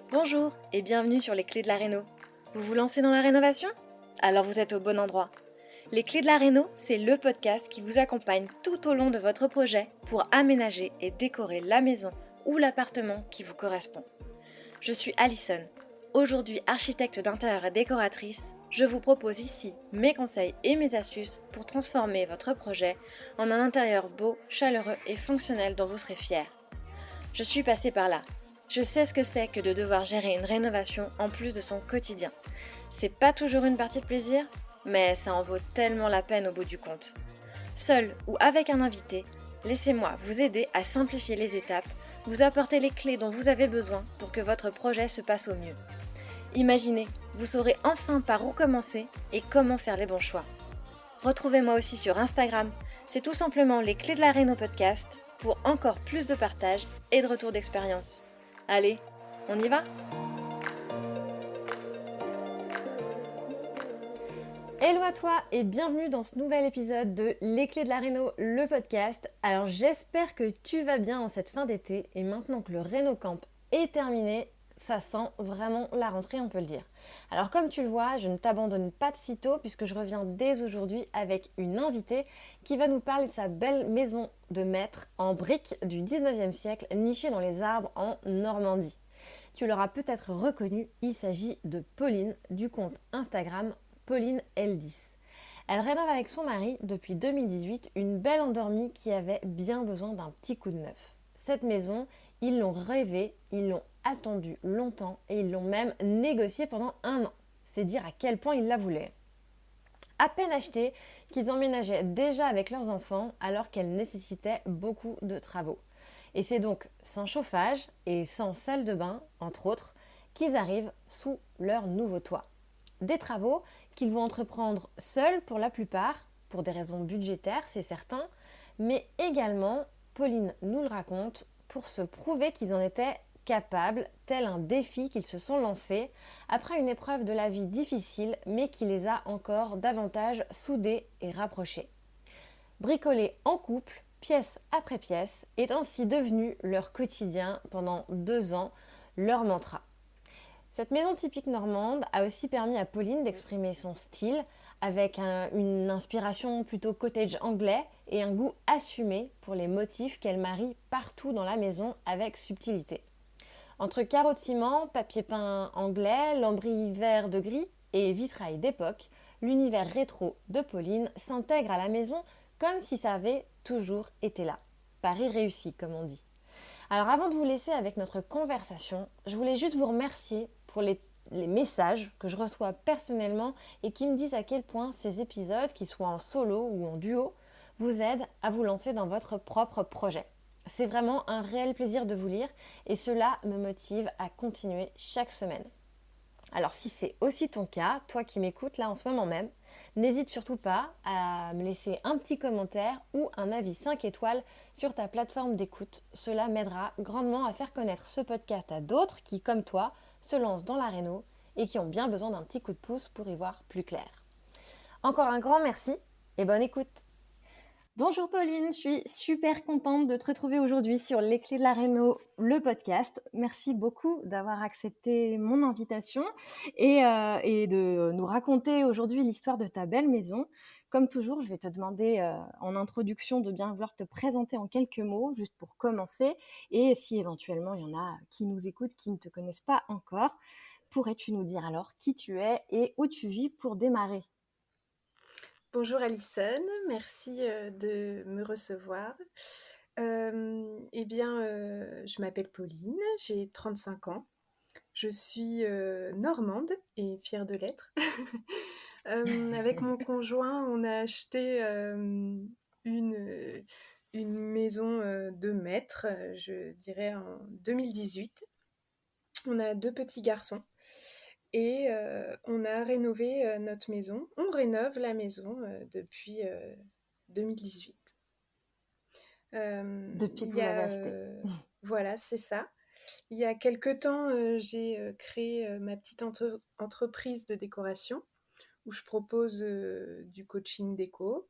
Bonjour et bienvenue sur les clés de la réno. Vous vous lancez dans la rénovation? Alors vous êtes au bon endroit. Les clés de la réno, c'est le podcast qui vous accompagne tout au long de votre projet pour aménager et décorer la maison ou l'appartement qui vous correspond. Je suis Alison, aujourd'hui architecte d'intérieur et décoratrice. Je vous propose ici mes conseils et mes astuces pour transformer votre projet en un intérieur beau, chaleureux et fonctionnel dont vous serez fiers. Je suis passée par là. Je sais ce que c'est que de devoir gérer une rénovation en plus de son quotidien. C'est pas toujours une partie de plaisir, mais ça en vaut tellement la peine au bout du compte. Seul ou avec un invité, laissez-moi vous aider à simplifier les étapes, vous apporter les clés dont vous avez besoin pour que votre projet se passe au mieux. Imaginez, vous saurez enfin par où commencer et comment faire les bons choix. Retrouvez-moi aussi sur Instagram, c'est tout simplement les clés de la réno podcast pour encore plus de partage et de retour d'expérience. Allez, on y va ? Hello à toi et bienvenue dans ce nouvel épisode de Les clés de la réno, le podcast. Alors j'espère que tu vas bien en cette fin d'été et maintenant que le RénoCamp est terminé, ça sent vraiment la rentrée, on peut le dire. Alors comme tu le vois, je ne t'abandonne pas de sitôt puisque je reviens dès aujourd'hui avec une invitée qui va nous parler de sa belle maison de maître en briques du 19e siècle nichée dans les arbres en Normandie. Tu l'auras peut-être reconnu, il s'agit de Pauline du compte Instagram Pauline L10. Elle rénove avec son mari depuis 2018 une belle endormie qui avait bien besoin d'un petit coup de neuf. Cette maison, ils l'ont rêvée, ils l'ont attendue longtemps et ils l'ont même négociée pendant 1 an. C'est dire à quel point ils la voulaient. À peine achetée, qu'ils emménageaient déjà avec leurs enfants alors qu'elle nécessitait beaucoup de travaux. Et c'est donc sans chauffage et sans salle de bain, entre autres, qu'ils arrivent sous leur nouveau toit. Des travaux qu'ils vont entreprendre seuls pour la plupart, pour des raisons budgétaires, c'est certain, mais également, Pauline nous le raconte, pour se prouver qu'ils en étaient capables, tel un défi qu'ils se sont lancés, après une épreuve de la vie difficile, mais qui les a encore davantage soudés et rapprochés. Bricoler en couple, pièce après pièce, est ainsi devenu leur quotidien pendant 2 ans, leur mantra. Cette maison typique normande a aussi permis à Pauline d'exprimer son style avec une inspiration plutôt cottage anglais et un goût assumé pour les motifs qu'elle marie partout dans la maison avec subtilité. Entre carreaux de ciment, papier peint anglais, lambris vert de gris et vitrail d'époque, l'univers rétro de Pauline s'intègre à la maison comme si ça avait toujours été là. Pari réussi, comme on dit. Alors avant de vous laisser avec notre conversation, je voulais juste vous remercier pour les messages que je reçois personnellement et qui me disent à quel point ces épisodes, qu'ils soient en solo ou en duo, vous aident à vous lancer dans votre propre projet. C'est vraiment un réel plaisir de vous lire et cela me motive à continuer chaque semaine. Alors si c'est aussi ton cas, toi qui m'écoutes là en ce moment même, n'hésite surtout pas à me laisser un petit commentaire ou un avis 5 étoiles sur ta plateforme d'écoute. Cela m'aidera grandement à faire connaître ce podcast à d'autres qui, comme toi, se lancent dans la réno et qui ont bien besoin d'un petit coup de pouce pour y voir plus clair. Encore un grand merci et bonne écoute. Bonjour Pauline, je suis super contente de te retrouver aujourd'hui sur Les Clés de la Réno, le podcast. Merci beaucoup d'avoir accepté mon invitation et de nous raconter aujourd'hui l'histoire de ta belle maison. Comme toujours, je vais te demander en introduction de bien vouloir te présenter en quelques mots, juste pour commencer. Et si éventuellement il y en a qui nous écoutent, qui ne te connaissent pas encore, pourrais-tu nous dire alors qui tu es et où tu vis pour démarrer ? Bonjour Alison, merci de me recevoir. Je m'appelle Pauline, j'ai 35 ans. Je suis normande et fière de l'être. Avec mon conjoint, on a acheté une, une maison de maître, je dirais en 2018. On a 2 petits garçons et on a rénové notre maison. On rénove la maison depuis 2018. Depuis que Il vous y l'avez a, acheté. voilà, c'est ça. Il y a quelque temps, j'ai créé ma petite entreprise de décoration où je propose du coaching déco.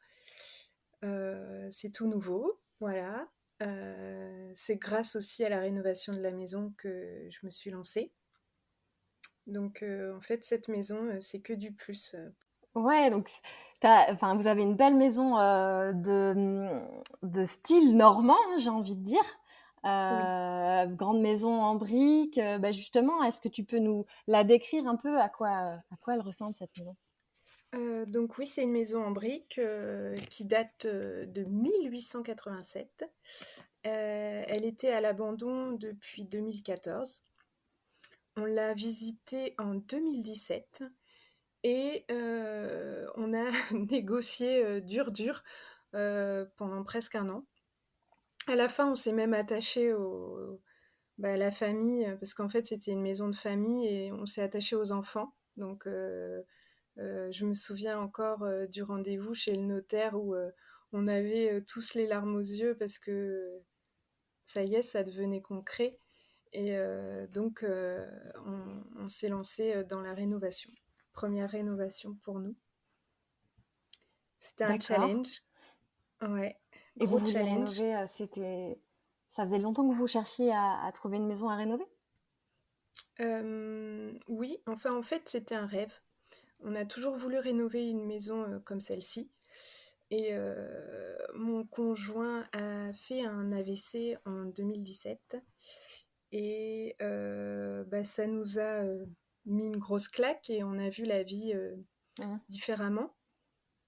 C'est tout nouveau, voilà. C'est grâce aussi à la rénovation de la maison que je me suis lancée. Donc, en fait, cette maison, c'est que du plus. Ouais, donc enfin, vous avez une belle maison de style normand, hein, j'ai envie de dire. Oui. Grande maison en briques. Bah justement, est-ce que tu peux nous la décrire un peu à quoi elle ressemble cette maison? Donc oui, c'est une maison en briques, qui date, de 1887. Elle était à l'abandon depuis 2014. On l'a visitée en 2017 et on a négocié, dur, dur, pendant presque un an. À la fin, on s'est même attaché à la famille, parce qu'en fait, c'était une maison de famille et on s'est attaché aux enfants. Donc je me souviens encore, du rendez-vous chez le notaire où, on avait, tous les larmes aux yeux parce que ça y est, ça devenait concret et donc on s'est lancé, dans la rénovation. Première rénovation pour nous. C'était un D'accord. challenge, ouais, Et vous gros vouliez challenge. rénover, ça faisait longtemps que vous cherchiez à trouver une maison à rénover? Oui, enfin, en fait, c'était un rêve. On a toujours voulu rénover une maison, comme celle-ci et mon conjoint a fait un AVC en 2017 et ça nous a, mis une grosse claque et on a vu la vie, Mmh. différemment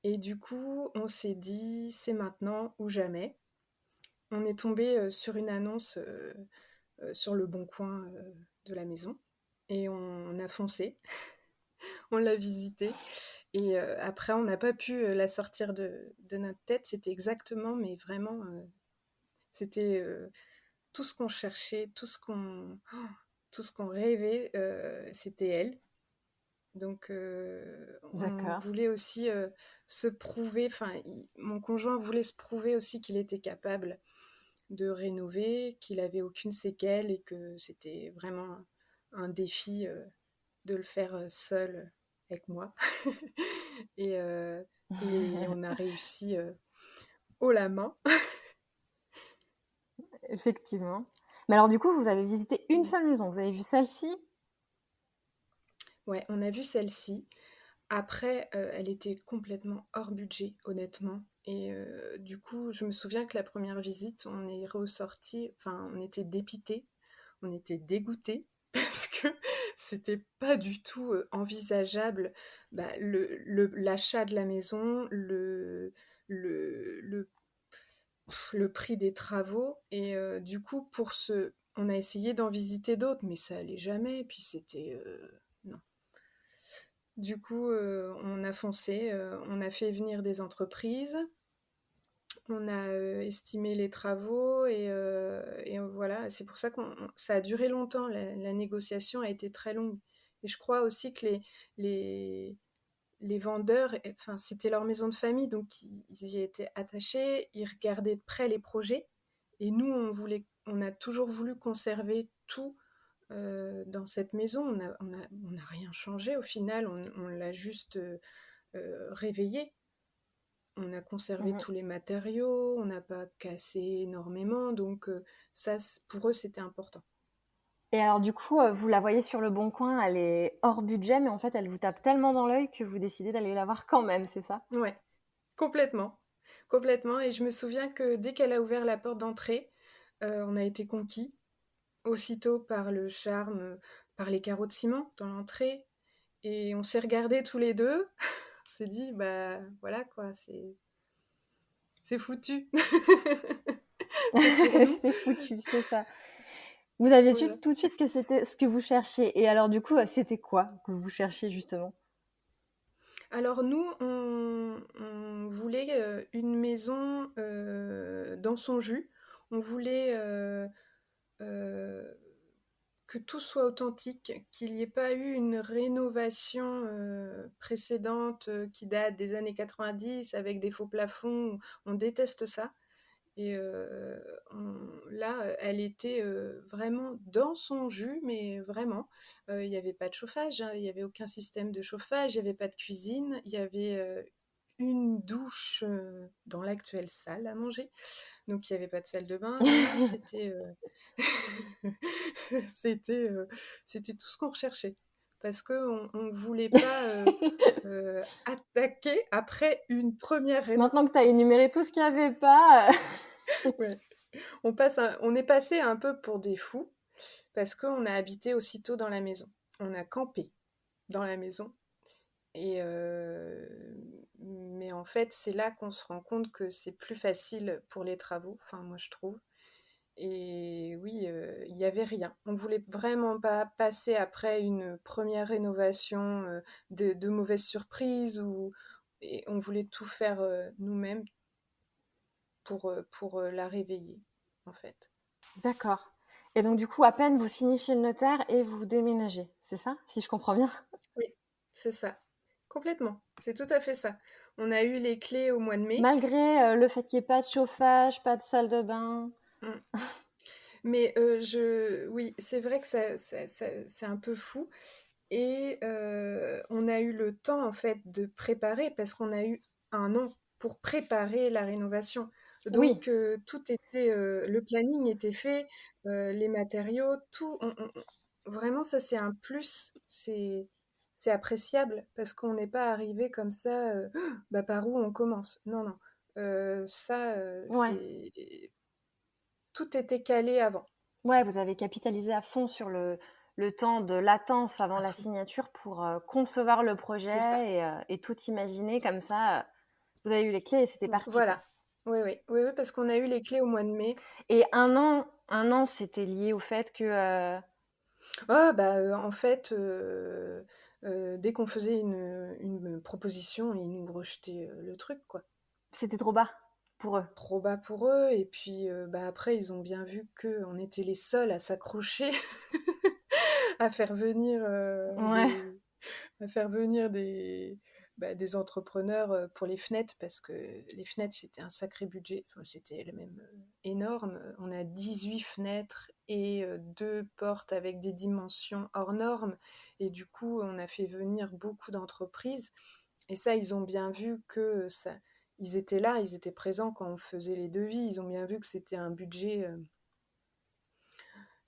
et du coup, on s'est dit: «C'est maintenant ou jamais». On est tombé sur une annonce, sur le bon coin, de la maison et on a foncé. On l'a visitée et après on n'a pas pu, la sortir de notre tête. C'était exactement, mais vraiment, c'était, tout ce qu'on cherchait, tout ce qu'on rêvait, c'était elle. Donc on D'accord. voulait aussi, se prouver, enfin i mon conjoint voulait se prouver aussi qu'il était capable de rénover, qu'il avait aucune séquelle et que c'était vraiment un défi, de le faire, seul, avec moi. Et on a réussi, haut la main. Effectivement. Mais alors du coup, vous avez visité une Ouais. seule maison. Vous avez vu celle-ci? Ouais, on a vu celle-ci. Après, elle était complètement hors budget, honnêtement et du coup, je me souviens que la première visite, on est ressortis, enfin, on était dépités, on était dégoûtés parce que c'était pas du tout, envisageable, l'achat de la maison, le le prix des travaux et du coup, on a essayé d'en visiter d'autres, mais ça allait jamais, puis c'était, non. Du coup, on a foncé, on a fait venir des entreprises, on a, estimé les travaux et voilà. C'est pour ça ça a duré longtemps, la négociation a été très longue et je crois aussi que les les vendeurs, enfin, c'était leur maison de famille, donc ils y étaient attachés, ils regardaient de près les projets et nous, on a toujours voulu conserver tout, dans cette maison. On a rien changé au final, on l'a juste, réveillée. On a conservé Mmh. tous les matériaux, on n'a pas cassé énormément, donc ça, pour eux, c'était important. Et alors du coup, vous la voyez sur le bon coin, elle est hors budget, mais en fait, elle vous tape tellement dans l'œil que vous décidez d'aller la voir quand même, c'est ça? Ouais, complètement, complètement et je me souviens que dès qu'elle a ouvert la porte d'entrée, on a été conquis. Aussitôt par le charme, par les carreaux de ciment dans l'entrée et on s'est regardés tous les 2. On s'est dit: «Bah, voilà quoi, c'est foutu. C'est pour nous». C'est foutu, c'est ça. Vous avez su Voilà. tout de suite que c'était ce que vous cherchiez et alors du coup, c'était quoi que vous cherchiez justement? Alors nous, on voulait, une maison, dans son jus. On voulait, heu, que tout soit authentique, qu'il n'y ait pas eu une rénovation, précédente, qui date des années 90 avec des faux plafonds. On déteste ça et là, elle était, vraiment dans son jus, mais vraiment. Il y avait pas de chauffage, hein, il y avait aucun système de chauffage, il y avait pas de cuisine, il y avait, une douche, dans l'actuelle salle à manger, donc il y avait pas de salle de bain. Non, non, c'était, c'était, c'était tout ce qu'on recherchait. parce qu'on ne voulait pas attaquer après une première réno. Maintenant que tu as énuméré tout ce qu'il n'y avait pas. Ouais. On est passé un peu pour des fous parce qu'on a habité aussitôt dans la maison. On a campé dans la maison. Et mais en fait, c'est là qu'on se rend compte que c'est plus facile pour les travaux, enfin moi je trouve. Et oui, il y avait rien. On voulait vraiment pas passer après une première rénovation, de mauvaises surprises ou et on voulait tout faire, nous-mêmes pour la réveiller, en fait. D'accord. Et donc, du coup, à peine vous signez chez le notaire et vous déménagez, c'est ça, si je comprends bien? Oui, c'est ça. Complètement, c'est tout à fait ça. On a eu les clés au mois de mai. Malgré le fait qu'il n'y ait pas de chauffage, pas de salle de bain. Mmh. Mais oui, c'est vrai que c'est un peu fou et on a eu le temps, en fait, de préparer parce qu'on a eu 1 an pour préparer la rénovation. Oui, Donc tout était, le planning était fait, les matériaux, tout vraiment ça, c'est un plus, c'est appréciable parce qu'on n'est pas arrivé comme ça, bah, par où on commence? Non, non, ça, ouais. c'est tout était calé avant, Ouais, vous avez capitalisé à fond sur le temps de latence avant à la fond. signature pour concevoir le C'est ça. projet et tout imaginer comme ça. Vous avez eu les clés et c'était parti, quoi. Voilà. Oui, oui. Oui, oui, parce qu'on a eu les clés au mois de mai. Et un an, c'était lié au fait que Ah bah, en fait, dès qu'on faisait une proposition, ils nous rejetaient, le truc, quoi. c'était trop bas pour eux. Trop bas pour eux et puis, bah, après ils ont bien vu qu'on était les seuls à s'accrocher, à faire venir, Ouais. à faire venir des entrepreneurs, pour les fenêtres parce que les fenêtres, c'était un sacré budget. Enfin, c'était le même, énorme. On a 18 fenêtres et 2 portes avec des dimensions hors normes et du coup, on a fait venir beaucoup d'entreprises et ça, ils ont bien vu que ça ils étaient là, ils étaient présents quand on faisait les devis. Ils ont bien vu que c'était un budget,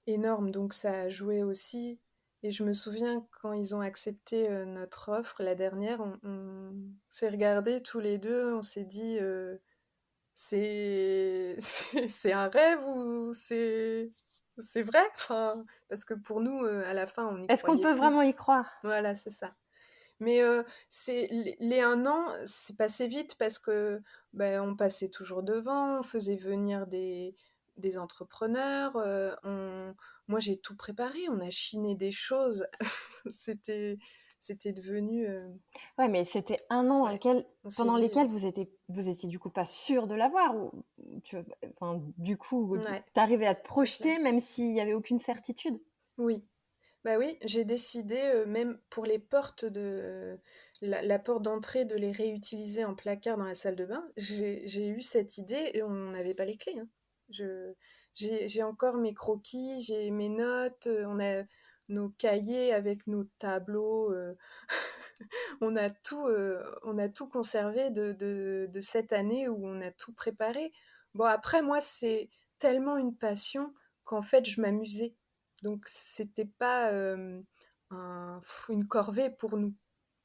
énorme, donc ça a joué aussi et je me souviens quand ils ont accepté, notre offre, la dernière, on s'est regardés tous les 2, on s'est dit, c'est un rêve ou c'est vrai?» Enfin, parce que pour nous, à la fin, on n'y Est-ce qu'on croyait peut plus. vraiment y croire? Voilà, c'est ça. Mais c'est les 1 an, c'est passé vite parce que, on passait toujours devant, on faisait venir des entrepreneurs, on moi j'ai tout préparé, on a chiné des choses. C'était c'était devenu, Ouais, mais c'était un an ouais, on s'est pendant dit, lesquels vous étiez du coup pas sûr de l'avoir enfin, du coup, ouais, tu arrivais à te c'est clair. projeter même s'il y avait aucune certitude? Oui. Bah oui, j'ai décidé, même pour les portes de la porte d'entrée de les réutiliser en placard dans la salle de bain. J'ai eu cette idée et on n'avait pas les clés, hein. Je j'ai encore mes croquis, j'ai mes notes, on a nos cahiers avec nos tableaux, on a tout conservé de cette année où on a tout préparé. Bon après moi, c'est tellement une passion qu'en fait je m'amusais. Donc c'était pas, une corvée pour nous.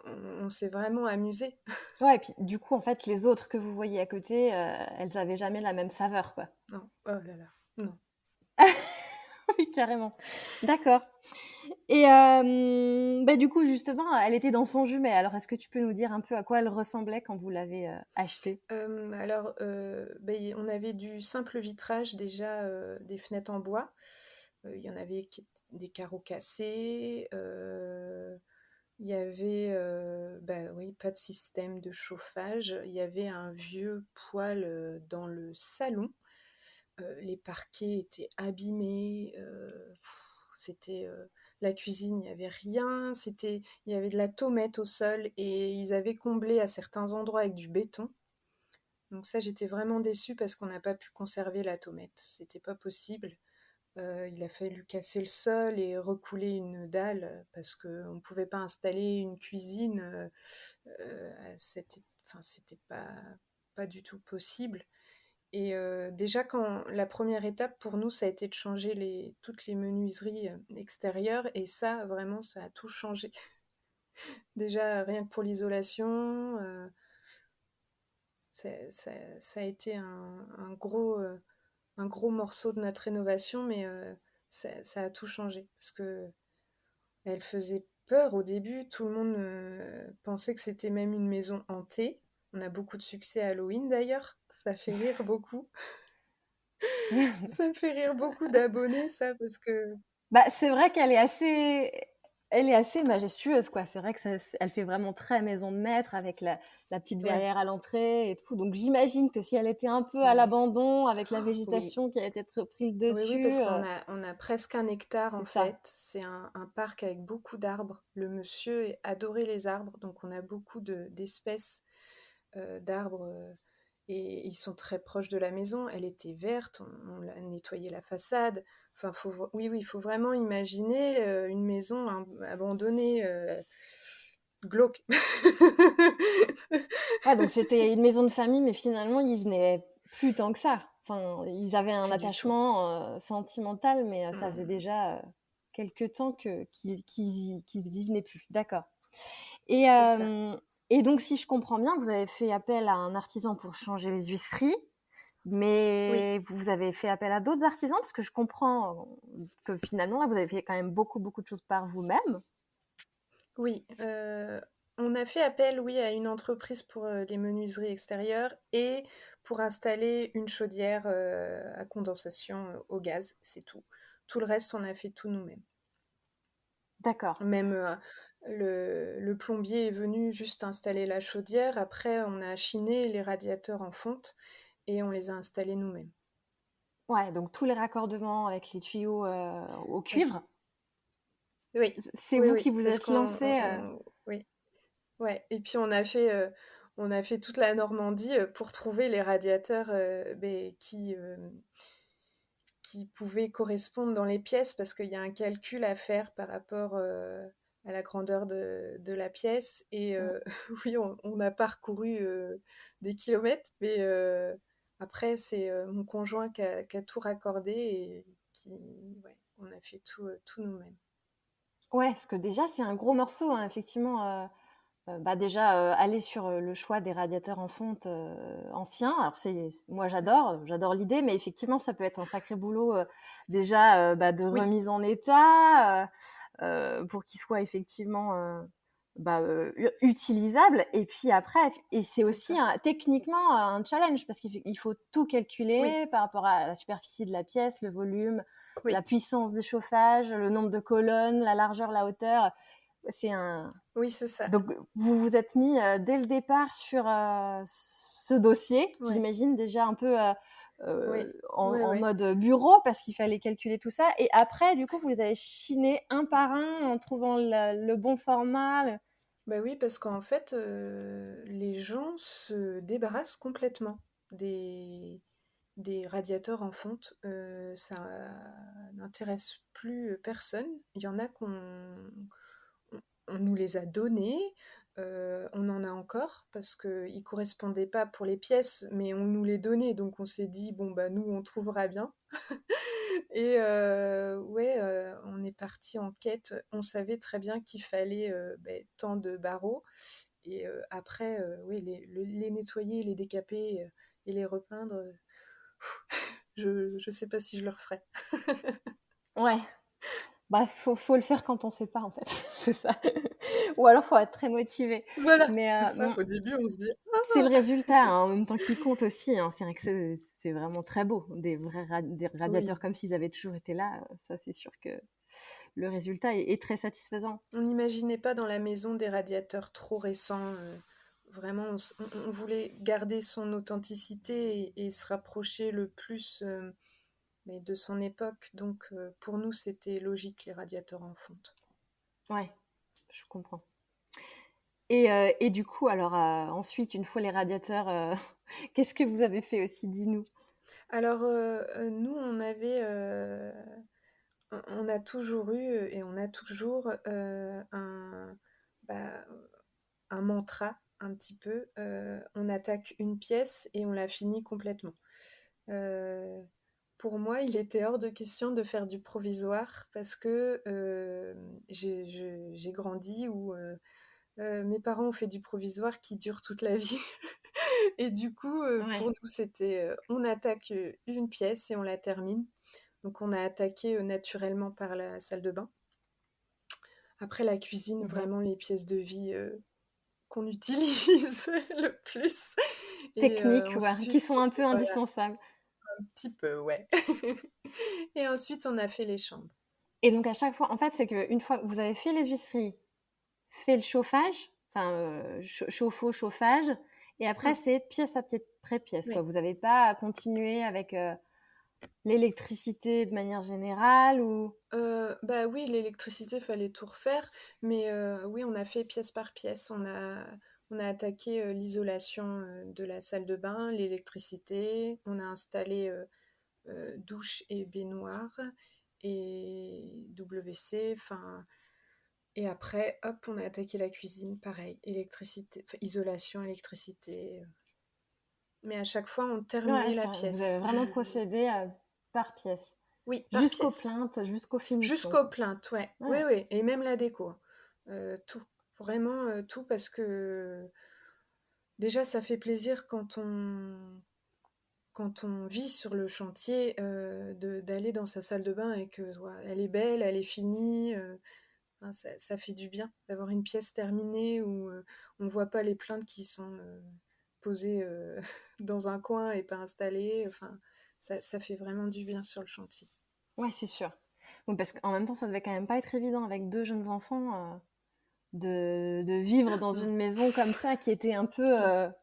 On s'est vraiment amusés. Ouais et puis du coup, en fait, les autres que vous voyiez à côté, elles avaient jamais la même saveur, quoi. Non, oh là là, non. Oui, carrément. D'accord et bah, du coup, justement, elle était dans son jumet. Alors est-ce que tu peux nous dire un peu à quoi elle ressemblait quand vous l'avez, achetée? Alors, y on avait du simple vitrage déjà, des fenêtres en bois. Il y en avait qui des carreaux cassés, il y avait, oui, pas de système de chauffage. Il y avait un vieux poêle, dans le salon. Les parquets étaient abîmés, c'était, la cuisine, il y avait rien, il y avait de la tomate au sol et ils avaient comblé à certains endroits avec du béton. Donc ça, j'étais vraiment déçue parce qu'on n'a pas pu conserver la tomate. C'était pas possible. Il a fallu casser le sol et recouler une dalle, parce qu'on ne pouvait pas installer une cuisine, à cette é enfin, c'était pas du tout possible déjà quand la première étape pour nous, ça a été de changer toutes les menuiseries, extérieures et ça, vraiment, ça a tout changé. Déjà, rien que pour l'isolation, ça a été un gros morceau de notre rénovation, mais ça a tout changé parce qu'elle faisait peur au début. Tout le monde pensait que c'était même une maison hantée. On a beaucoup de succès à Halloween d'ailleurs. Ça fait rire beaucoup. Ça me fait rire beaucoup d'abonnés, ça, parce que Bah, c'est vrai elle est assez majestueuse, quoi. C'est vrai que elle fait vraiment très maison de maître avec la petite ouais, verrière à l'entrée et tout. Donc j'imagine que si elle était un peu à ouais. l'abandon avec la Oui. végétation qui a peut-être pris le Oui, oui, dessus, parce qu'on a presque 1 hectare en c'est ça. fait. C'est un parc avec beaucoup d'arbres. Le monsieur adorait les arbres, donc on a beaucoup d'espèces d'arbres et ils sont très proches de la maison. Elle était verte, on l'a nettoyé la façade. Enfin, oui, oui, il faut vraiment imaginer une maison abandonnée, glauque. Ouais, donc c'était une maison de famille, mais finalement, ils venaient plus tant que ça. Enfin, ils avaient un Plus du tout. attachement sentimental, mais ça faisait Hum, déjà quelques temps qu'ils y venaient plus. D'accord. Et, c'est ça. et donc, si je comprends bien, vous avez fait appel à un artisan pour changer les huisseries, Oui. mais vous avez fait appel à d'autres artisans parce que je comprends que finalement, là, vous avez fait quand même beaucoup, beaucoup de choses par vous-même. Oui, on a fait appel, oui, à une entreprise pour, les menuiseries extérieures et pour installer une chaudière, à condensation, au gaz, c'est tout. Tout le reste, on a fait tout nous-mêmes. D'accord. Même, le plombier est venu juste installer la chaudière. Après, on a chiné les radiateurs en fonte et on les a installés nous-mêmes. Ouais, donc tous les raccordements avec les tuyaux au Oui, cuivre, oui, c'est oui, vous oui, qui vous parce êtes qu'on lancé. oui. Ouais et puis on a fait toute la Normandie, pour trouver les radiateurs, qui pouvaient correspondre dans les pièces parce qu'il y a un calcul à faire par rapport, à la grandeur de la pièce et oui, on a parcouru, des kilomètres mais après c'est, mon conjoint qui a tout raccordé et qui ouais, on a fait tout nous-mêmes. Ouais, parce que déjà, c'est un gros morceau, hein, effectivement. Bah déjà, aller sur le choix des radiateurs en fonte anciens. Alors, moi, j'adore l'idée, mais effectivement, ça peut être un sacré boulot déjà bah, de Oui, remise en état pour qu'ils soient effectivement bah, utilisables. Et puis après, et c'est c'est aussi ça. techniquement un challenge parce qu'il faut tout Oui, calculer par rapport à la superficie de la pièce, le volume, la oui, puissance de chauffage, le nombre de colonnes, la largeur, la hauteur. C'est un, oui, c'est ça. donc, vous vous êtes mis dès le départ sur ce dossier, Ouais, j'imagine déjà un peu oui, ouais, en ouais. mode bureau parce qu'il fallait calculer tout ça. Et après, du coup, vous les avez chinés un par un en trouvant le bon format. Bah oui, parce qu'en fait, les gens se débarrassent complètement des des radiateurs en fonte. Ça n'intéresse plus personne. Il y en a on nous les a donnés, on en a encore parce qu'ils correspondaient pas pour les pièces, mais on nous les donnait, donc on s'est dit: «Bon, bah, nous, on trouvera bien». Et ouais, on est parti en quête. On savait très bien qu'il fallait, tant de barreaux et après, oui, les nettoyer, les décaper, et les repeindre, je sais pas si je le referais. Ouais, bah faut le faire quand on sait pas en fait, c'est ça. Ou alors faut être très motivé. Voilà, Mais c'est ça. Au début, on se dit: c'est le «Ah!» résultat hein, en même temps qui compte aussi. Hein. C'est vrai que c'est vraiment très beau. Des radiateurs Oui, comme s'ils avaient toujours été là, ça c'est sûr que le résultat est très satisfaisant. on n'imaginait pas dans la maison des radiateurs trop récents, vraiment on voulait garder son authenticité et se rapprocher le plus, mais de son époque, donc pour nous, c'était logique les radiateurs en fonte. Ouais, je comprends. Et du coup, alors ensuite, une fois les radiateurs, qu'est-ce que vous avez fait aussi? Dis-nous. Alors, nous, on a toujours eu, et on a toujours, bah, un mantra. un petit peu, on attaque une pièce et on la finit complètement. Heu, pour moi, il était hors de question de faire du provisoire parce que, j'ai grandi où, mes parents ont fait du provisoire qui dure toute la vie et du coup, pour Ouais. nous, c'était, on attaque, une pièce et on la termine. Donc on a attaqué, naturellement par la salle de bain. Après la cuisine, Mhm. vraiment les pièces de vie, qu'on utilise le plus et Techniques, ouais, qui ensuite, sont un peu voilà, indispensables. un petit peu, ouais. Et ensuite, on a fait les chambres. Et donc à chaque fois, en fait, c'est qu'une fois que vous avez fait les huisseries, fait le chauffage, enfin chauffe-eau, chauffage, et après Mmh, c'est pièce après pièce, quoi. oui. Vous n'avez pas à continuer avec l'électricité de manière générale ou... Bah, oui, l'électricité, fallait tout refaire, mais oui, on a fait pièce par pièce. On a attaqué, l'isolation, de la salle de bain, l'électricité, on a installé, douche et baignoire et WC, enfin et après, hop, on a attaqué la cuisine, pareil, électricité, enfin isolation, électricité, mais à chaque fois, on Ouais, terminait la vous avez pièce. vraiment procédé par pièce, Oui, par jusqu'aux pièce. plaintes, jusqu'aux finitions, Jusqu'aux quoi. plaintes, ouais. Oui, Ouais, oui, et même la déco, hein. Tout. Vraiment, tout parce que déjà, ça fait plaisir quand on vit sur le chantier, d'aller dans sa salle de bain et que, voilà, elle est belle, elle est finie, enfin, ça fait du bien d'avoir une pièce terminée où, on voit pas les plaintes qui sont, posées, dans un coin et pas installées, enfin, ça fait vraiment du bien sur le chantier. ouais, c'est sûr. Bon, parce qu'en même temps, ça devait quand même pas être évident avec deux jeunes enfants de vivre dans Mmh, une maison comme ça qui était un peu mmh.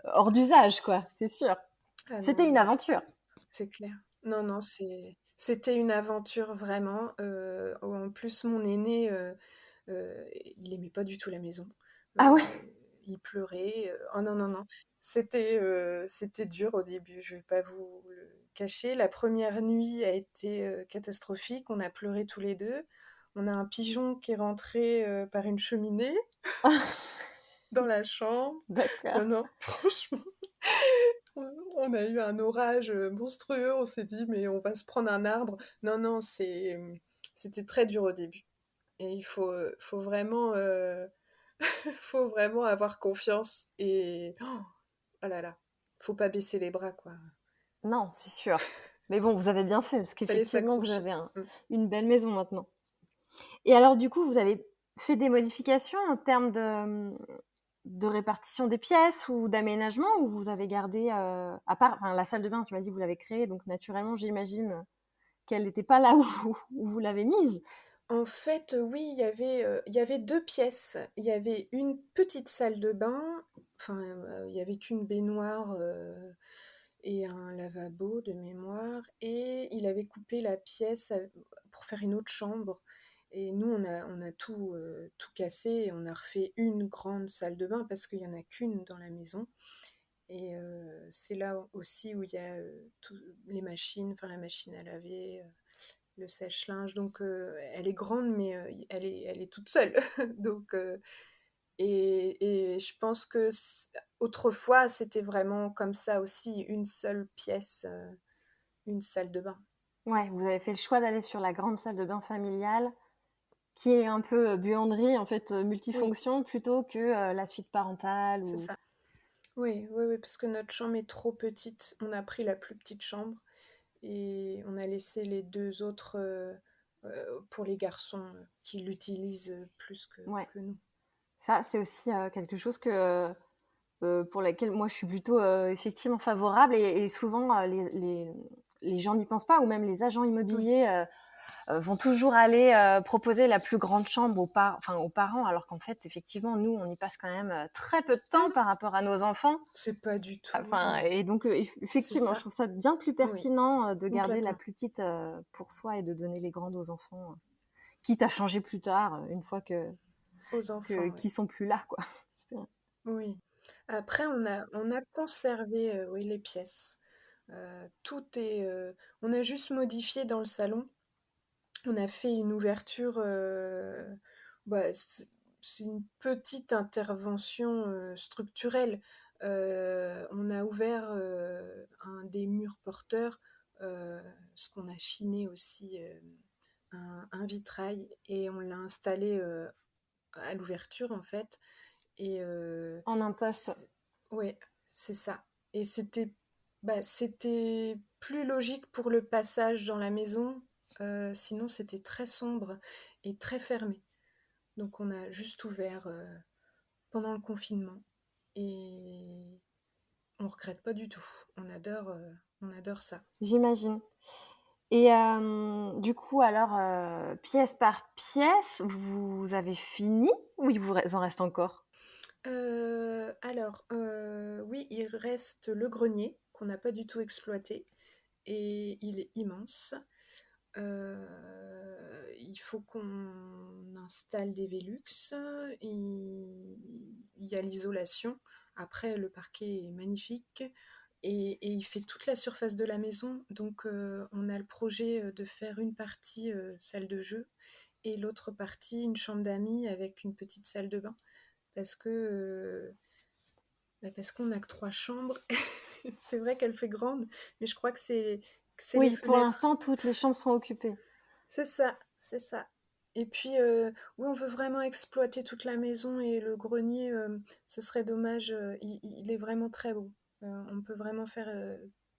hors d'usage, quoi, c'est sûr. Ah C'était non, une non. aventure. C'est clair. Non, non, c'était une aventure vraiment, en plus mon aîné, il aimait pas du tout la maison. Ah ouais? Il pleurait, oh non, non, non. C'était dur au début, je vais pas vous le cacher. La première nuit a été, catastrophique, on a pleuré tous les 2. On a un pigeon qui est rentré, par une cheminée dans la chambre. D'accord. Non, non, franchement. On a eu un orage, monstrueux, on s'est dit: «Mais on va se prendre un arbre». Non, non, c'était très dur au début et faut vraiment, faut vraiment avoir confiance et oh là là, faut pas baisser les bras, quoi. Non, c'est sûr. Mais bon, vous avez bien fait parce Fallait qu'effectivement, vous s'accrocher. avez Mmh. une belle maison maintenant. Et alors, du coup, vous avez fait des modifications en termes de répartition des pièces ou d'aménagement, ou vous avez gardé, à part, enfin, la salle de bain, tu m'as dit que vous l'avez créée, donc naturellement, j'imagine qu'elle n'était pas là où, où vous l'avez mise. En fait, oui, il y avait 2 pièces. Il y avait une petite salle de bain, enfin, il y avait qu'une baignoire, et un lavabo de mémoire et il avait coupé la pièce pour faire une autre chambre et nous on a tout cassé et on a refait une grande salle de bain parce qu'il y en a qu'une dans la maison et c'est là aussi où il y a, tous les machines, enfin la machine à laver, le sèche-linge donc elle est grande mais elle est toute seule donc et je pense que autrefois, c'était vraiment comme ça aussi, une seule pièce, une salle de bain. Ouais, vous avez fait le choix d'aller sur la grande salle de bain familiale, qui est un peu buanderie, en fait, Oui, multifonction, plutôt que la suite parentale c'est ou... ça. Oui, oui, oui, parce que notre chambre est trop petite. On a pris la plus petite chambre et on a laissé les 2 autres, pour les garçons, qui l'utilisent, plus que Ouais, que nous. ça, c'est aussi quelque chose que pour laquelle moi je suis plutôt effectivement favorable et souvent les gens n'y pensent pas ou même les agents Oui, immobiliers vont toujours aller proposer la plus grande chambre aux parents alors qu'en fait effectivement nous on y passe quand même très peu de temps mmh, par rapport à nos enfants. c'est pas du tout Enfin, oui, et donc c'est effectivement je ça. trouve ça bien plus Oui, pertinent de garder la complètement. plus petite pour soi et de donner les grandes aux enfants, quitte à changer plus tard une fois Aux enfants, oui. qu'ils sont plus là quoi. C'est vrai. Oui. Après on a conservé, oui, les pièces. Tout est, on a juste modifié dans le salon. On a fait une ouverture, bah, c'est une petite intervention, structurelle. On a ouvert, un des murs porteurs, parce qu'on a chiné aussi, un vitrail et on l'a installé, à l'ouverture en fait et En un poste. c ouais, c'est ça et c'était plus logique pour le passage dans la maison, sinon c'était très sombre et très fermé. Donc on a juste ouvert, pendant le confinement et on regrette pas du tout. On adore ça. J'imagine. Et du coup, alors, pièce par pièce, vous avez fini ou il vous en reste encore? Oui, il reste le grenier qu'on n'a pas du tout exploité et il est immense. Il faut qu'on installe des Velux, il y a l'isolation. Après, le parquet est magnifique et il fait toute la surface de la maison. Donc, on a le projet de faire une partie salle de jeu et l'autre partie une chambre d'amis avec une petite salle de bain. Parce que, parce qu'on n'a que 3 chambres. C'est vrai qu'elle fait grande, mais je crois que c'est les Oui, pour fenêtres. l'instant, toutes les chambres sont occupées. C'est ça, c'est ça. Et puis, oui, on veut vraiment exploiter toute la maison et le grenier, ce serait dommage, il est vraiment très beau. On peut vraiment faire,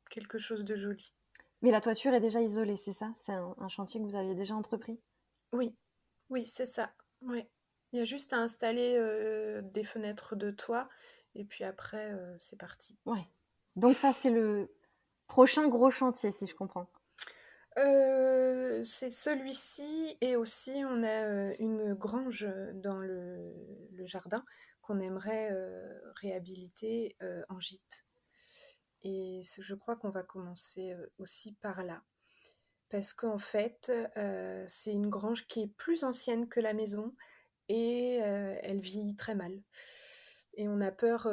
quelque chose de joli. Mais la toiture est déjà isolée, c'est ça? C'est un chantier que vous aviez déjà entrepris? Oui, oui, c'est ça, ouais. Il y a juste à installer, des fenêtres de toit et puis après, c'est parti. Ouais. Donc ça, c'est le prochain gros chantier, si je comprends. C'est celui-ci et aussi on a, une grange, dans le jardin qu'on aimerait, réhabiliter, en gîte et je crois qu'on va commencer, aussi par là. Parce qu'en fait, c'est une grange qui est plus ancienne que la maison et elle vieillit très mal et on a peur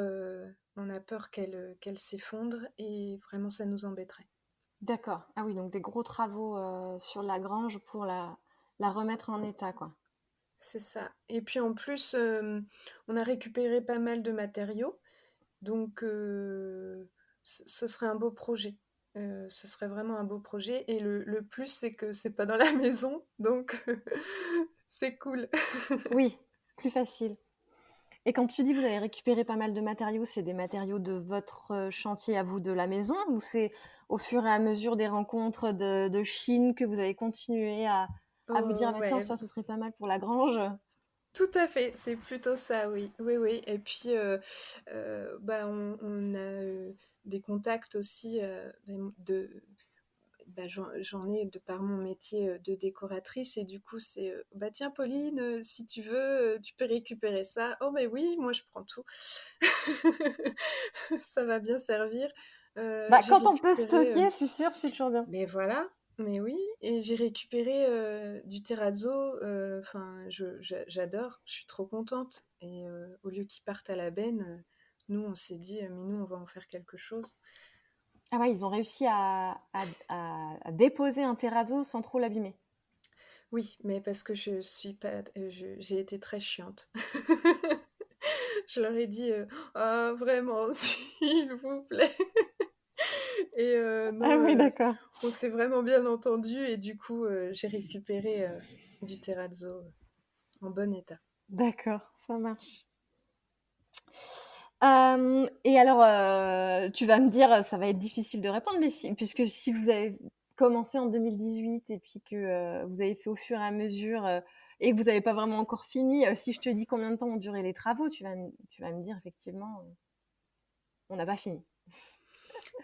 qu'elle s'effondre et vraiment ça nous embêterait. D'accord. Ah oui, donc des gros travaux sur la grange pour la remettre en état, quoi. C'est ça. Et puis en plus, on a récupéré pas mal de matériaux, donc ce serait un beau projet. Ce serait vraiment un beau projet et le plus, c'est que c'est pas dans la maison, donc c'est cool. Oui, plus facile. Et quand tu dis vous avez récupéré pas mal de matériaux, c'est des matériaux de votre chantier à vous de la maison ou c'est au fur et à mesure des rencontres de Chine que vous avez continué à vous dire, ah bah tiens, Ouais, ça, ce serait pas mal pour la grange? tout à fait, c'est plutôt ça, oui. Oui, oui et puis, on a, des contacts aussi, j'en ai de par mon métier de décoratrice et du coup c'est bah tiens Pauline, si tu veux, tu peux récupérer ça. Oh mais oui, moi je prends tout. Ça va bien servir. Bah, J'ai quand on peut récupéré, stocker, c'est sûr, c'est toujours bien. mais voilà, mais oui, et j'ai récupéré du terrazzo. Enfin, j'adore, je suis trop contente. Et au lieu qu'ils partent à la benne, nous on s'est dit, mais nous on va en faire quelque chose. Ah ouais, ils ont réussi à déposer un terrazzo sans trop l'abîmer. Oui, mais parce que je suis pas j'ai été très chiante. Je leur ai dit, «Ah vraiment, s'il vous plaît» et Ah non, oui, d'accord. on s'est vraiment bien entendus et du coup, j'ai récupéré, du terrazzo, en bon état. D'accord, ça marche. Et alors, tu vas me dire, ça va être difficile de répondre, mais puisque si vous avez commencé en 2018 et puis que vous avez fait au fur et à mesure et que vous n'avez pas vraiment encore fini, si je te dis combien de temps ont duré les travaux, tu vas me dire effectivement, on n'a pas fini.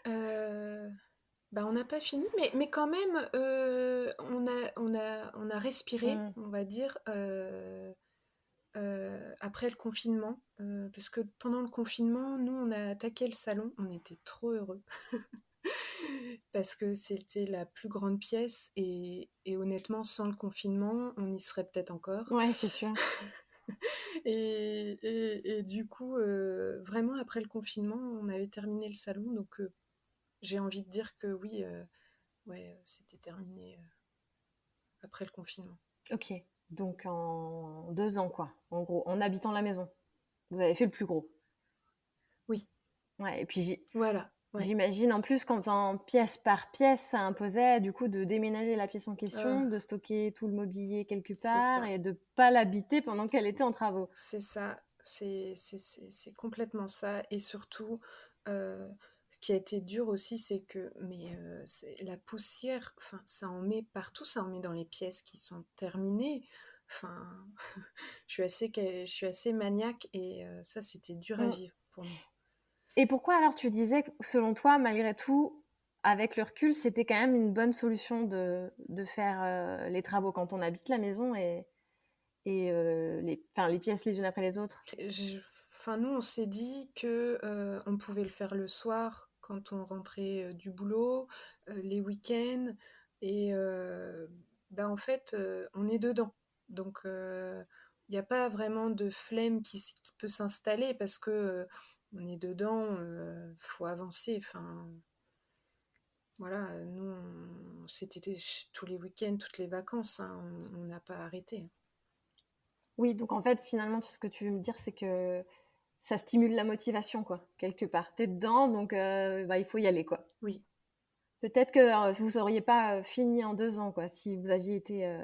Heu, on n'a pas fini, mais quand même, on a respiré, Mm. on va dire, après le confinement, parce que pendant le confinement, nous, on a attaqué le salon, on était trop heureux. Parce que c'était la plus grande pièce et honnêtement, sans le confinement, on y serait peut-être encore. Ouais, c'est sûr. Et du coup, vraiment après le confinement, on avait terminé le salon, donc j'ai envie de dire que oui, ouais, c'était terminé, après le confinement. Ok. Donc en 2 ans, quoi, en gros, en habitant la maison. Vous avez fait le plus gros. Oui, Ouais, et puis voilà, ouais. j'imagine en plus qu'en faisant pièce par pièce, ça imposait du coup de déménager la pièce en question, Ah, de stocker tout le mobilier quelque c'est part ça, et de pas l'habiter pendant qu'elle était en travaux. c'est ça, c'est complètement ça et surtout, ce qui a été dur aussi, c'est que c'est la poussière, enfin, ça en met partout, ça en met dans les pièces qui sont terminées. Enfin, je suis assez maniaque et ça, c'était dur à Mm. vivre pour nous. Et pourquoi alors tu disais que selon toi, malgré tout, avec le recul, c'était quand même une bonne solution de faire les travaux quand on habite la maison et les pièces les unes après les autres? Je Enfin, nous, on s'est dit que, on pouvait le faire le soir quand on rentrait, du boulot, les week-ends et bah, en fait, on est dedans. Donc il y a pas vraiment de flemme qui peut s'installer parce que, on est dedans, faut avancer. Enfin, voilà, nous, c'était tous les week-ends, toutes les vacances, hein, on n'a pas arrêté. Oui, donc en fait, finalement, tout ce que tu veux me dire, c'est que ça stimule la motivation, quoi, quelque part. T'es dedans, donc bah, il faut y aller, quoi. Oui. Peut-être que vous auriez pas fini en 2 ans, quoi, si vous aviez été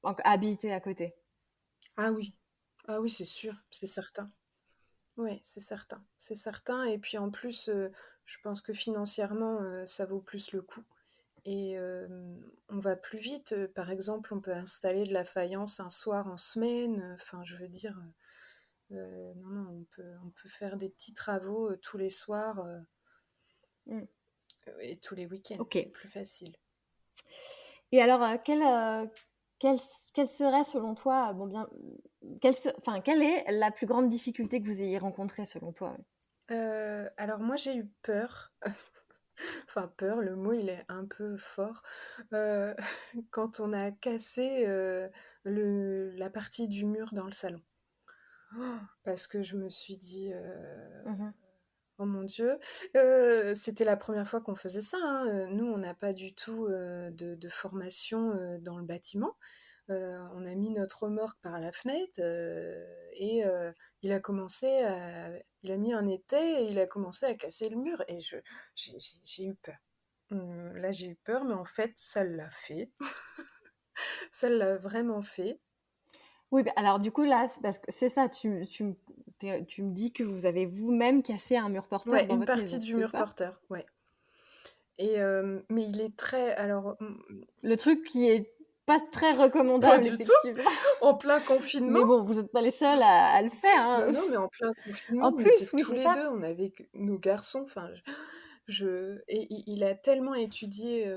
habité à côté. Ah oui. Ah oui, c'est sûr, c'est certain. Ouais, c'est certain, c'est certain et puis en plus, je pense que financièrement, ça vaut plus le coup et on va plus vite, par exemple, on peut installer de la faïence un soir en semaine, enfin je veux dire, non, non, on peut faire des petits travaux, tous les soirs, Mm. et tous les week-ends, Ok. c'est plus facile. Et alors, quelle, quelle serait selon toi, bon bien, enfin, quelle est la plus grande difficulté que vous ayez rencontrée selon toi? Alors moi j'ai eu peur, enfin peur, le mot il est un peu fort, heu, quand on a cassé, le la partie du mur dans le salon. Parce que je me suis dit, Mhm. «Oh mon Dieu!» C'était la première fois qu'on faisait ça, hein, nous on n'a pas du tout, de formation, dans le bâtiment. On a mis notre remorque par la fenêtre, et il a commencé à il a mis un étai et il a commencé à casser le mur et j'ai eu peur. Là, j'ai eu peur, mais en fait, ça l'a fait. Ça l'a vraiment fait. Oui, bah, alors du coup là, c'est parce que c'est ça, tu me dis que vous avez vous-même cassé un mur porteur Ouais, dans une votre partie maison, du c'est mur ça? porteur, ouais et mais il est très alors, Le truc qui est pas très pas recommandable du tout! effectivement. En plein confinement. Mais bon, vous êtes pas les seuls à le faire, Non, hein. non, mais en plein confinement, En on était plus, oui, tous c'est les ça. 2, on avait que nos garçons, enfin, et il a tellement étudié,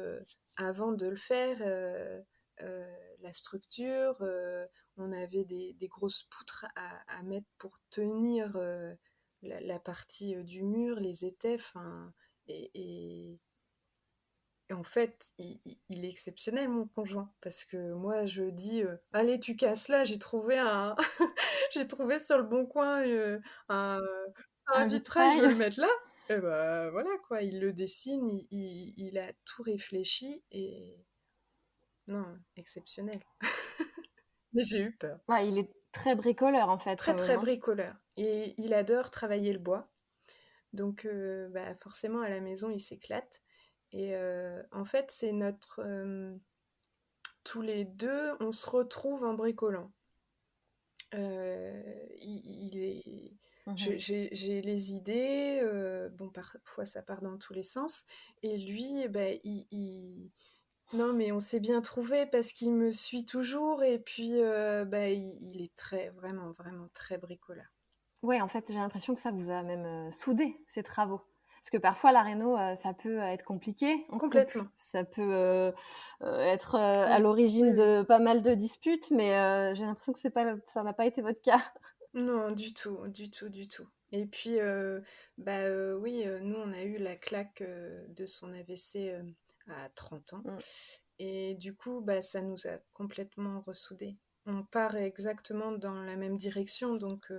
avant de le faire, heu, la structure, on avait des grosses poutres à mettre pour tenir, la partie, du mur, les étais, enfin et et en fait, il est exceptionnel mon conjoint parce que moi je dis, «Allez tu casses là, j'ai trouvé un j'ai trouvé sur le bon coin, un un Un vitrail, je vais vitrail. le mettre là» et bah, voilà quoi, il le dessine, il a tout réfléchi et non, exceptionnel. Mais j'ai eu peur. Ouais, il est très bricoleur en fait Très, quand même, très hein. bricoleur et il adore travailler le bois donc bah, forcément à la maison, il s'éclate et en fait, c'est notre, tous les 2, on se retrouve en bricolant. Il est Mmh. j'ai les idées, bon parfois ça part dans tous les sens et lui, bah, non mais on s'est bien trouvé parce qu'il me suit toujours et puis, bah, il est très vraiment, vraiment très bricoleur. Ouais, en fait, j'ai l'impression que ça vous a même, soudés, ces travaux. Parce que parfois la réno, ça peut être compliqué en couple. Complètement. Ça peut, être, à Oui, oui, l'origine oui. de pas mal de disputes, mais j'ai l'impression que c'est pas ça n'a pas été votre cas. Non, du tout, du tout, du tout et puis, bah, oui, nous on a eu la claque, de son AVC, à 30 ans. Mmh. Et du coup, bah, ça nous a complètement ressoudés. On part exactement dans la même direction, donc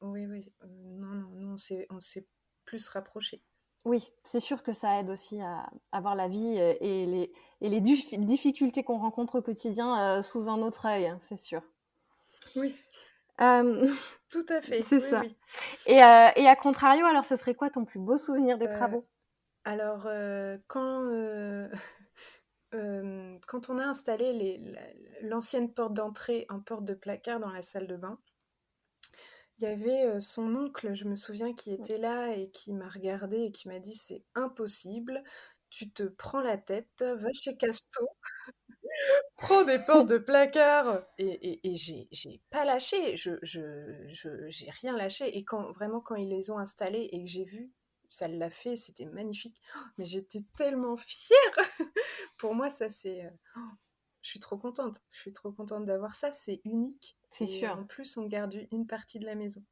oui, oui, non, non, nous on s'est plus rapprochés. Oui, c'est sûr que ça aide aussi à voir la vie et les difficultés qu'on rencontre au quotidien sous un autre œil, hein, c'est sûr. Oui, Euh, tout à fait, c'est oui, ça. oui. Et à contrario, alors ce serait quoi ton plus beau souvenir des Euh, travaux? alors, quand on a installé l'ancienne porte d'entrée en porte de placard dans la salle de bain, il y avait son oncle, je me souviens, qui était là et qui m'a regardée et qui m'a dit: «C'est impossible, tu te prends la tête, va chez Casto, prends des portes de placard». Et j'ai pas lâché, j'ai rien lâché. Et quand ils les ont installés et que j'ai vu, ça l'a fait, c'était magnifique. Oh, mais j'étais tellement fière. Pour moi, ça c'est, je suis trop contente. Je suis trop contente d'avoir ça, c'est unique. C'est Et sûr. en plus, on garde une partie de la maison.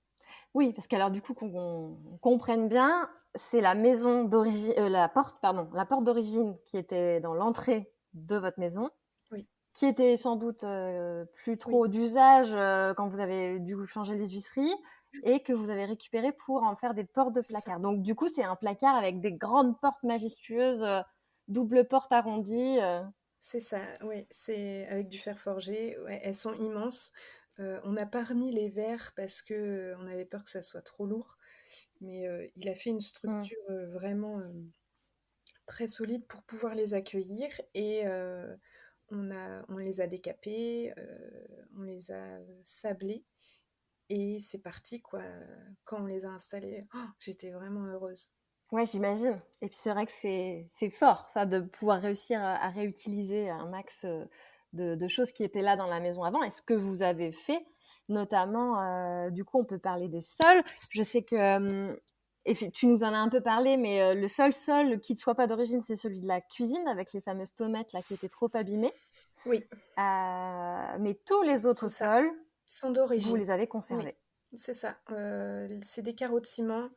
Oui, parce qu'alors du coup, qu'on comprenne bien, c'est la maison d'origine, la porte, pardon, la porte d'origine qui était dans l'entrée de votre maison, Oui, qui était sans doute plus oui, trop d'usage quand vous avez dû changer les huisseries et que vous avez récupéré pour en faire des portes de c'est ça. placard. Donc du coup, c'est un placard avec des grandes portes majestueuses, double porte arrondie. C'est ça, oui, c'est avec du fer forgé. Ouais, elles sont immenses. On n'a pas remis les verres parce que on avait peur que ça soit trop lourd. Mais il a fait une Mm. structure vraiment très solide pour pouvoir les accueillir. Et on les a décapés, on les a sablés. Et c'est parti, quoi. Quand on les a installés, oh, j'étais vraiment heureuse. Ouais, j'imagine. Et puis c'est vrai que c'est fort, ça, de pouvoir réussir à réutiliser un max de choses qui étaient là dans la maison avant. Et ce que vous avez fait, notamment, du coup, on peut parler des sols. Je sais que, tu nous en as un peu parlé, mais le seul sol qui ne soit pas d'origine, c'est celui de la cuisine, avec les fameuses tomates là, qui étaient trop abîmées. Oui, Mais tous les autres c'est ça. sols, Ils sont vous d'origine. les avez Oui, conservés. c'est ça. C'est des carreaux de ciment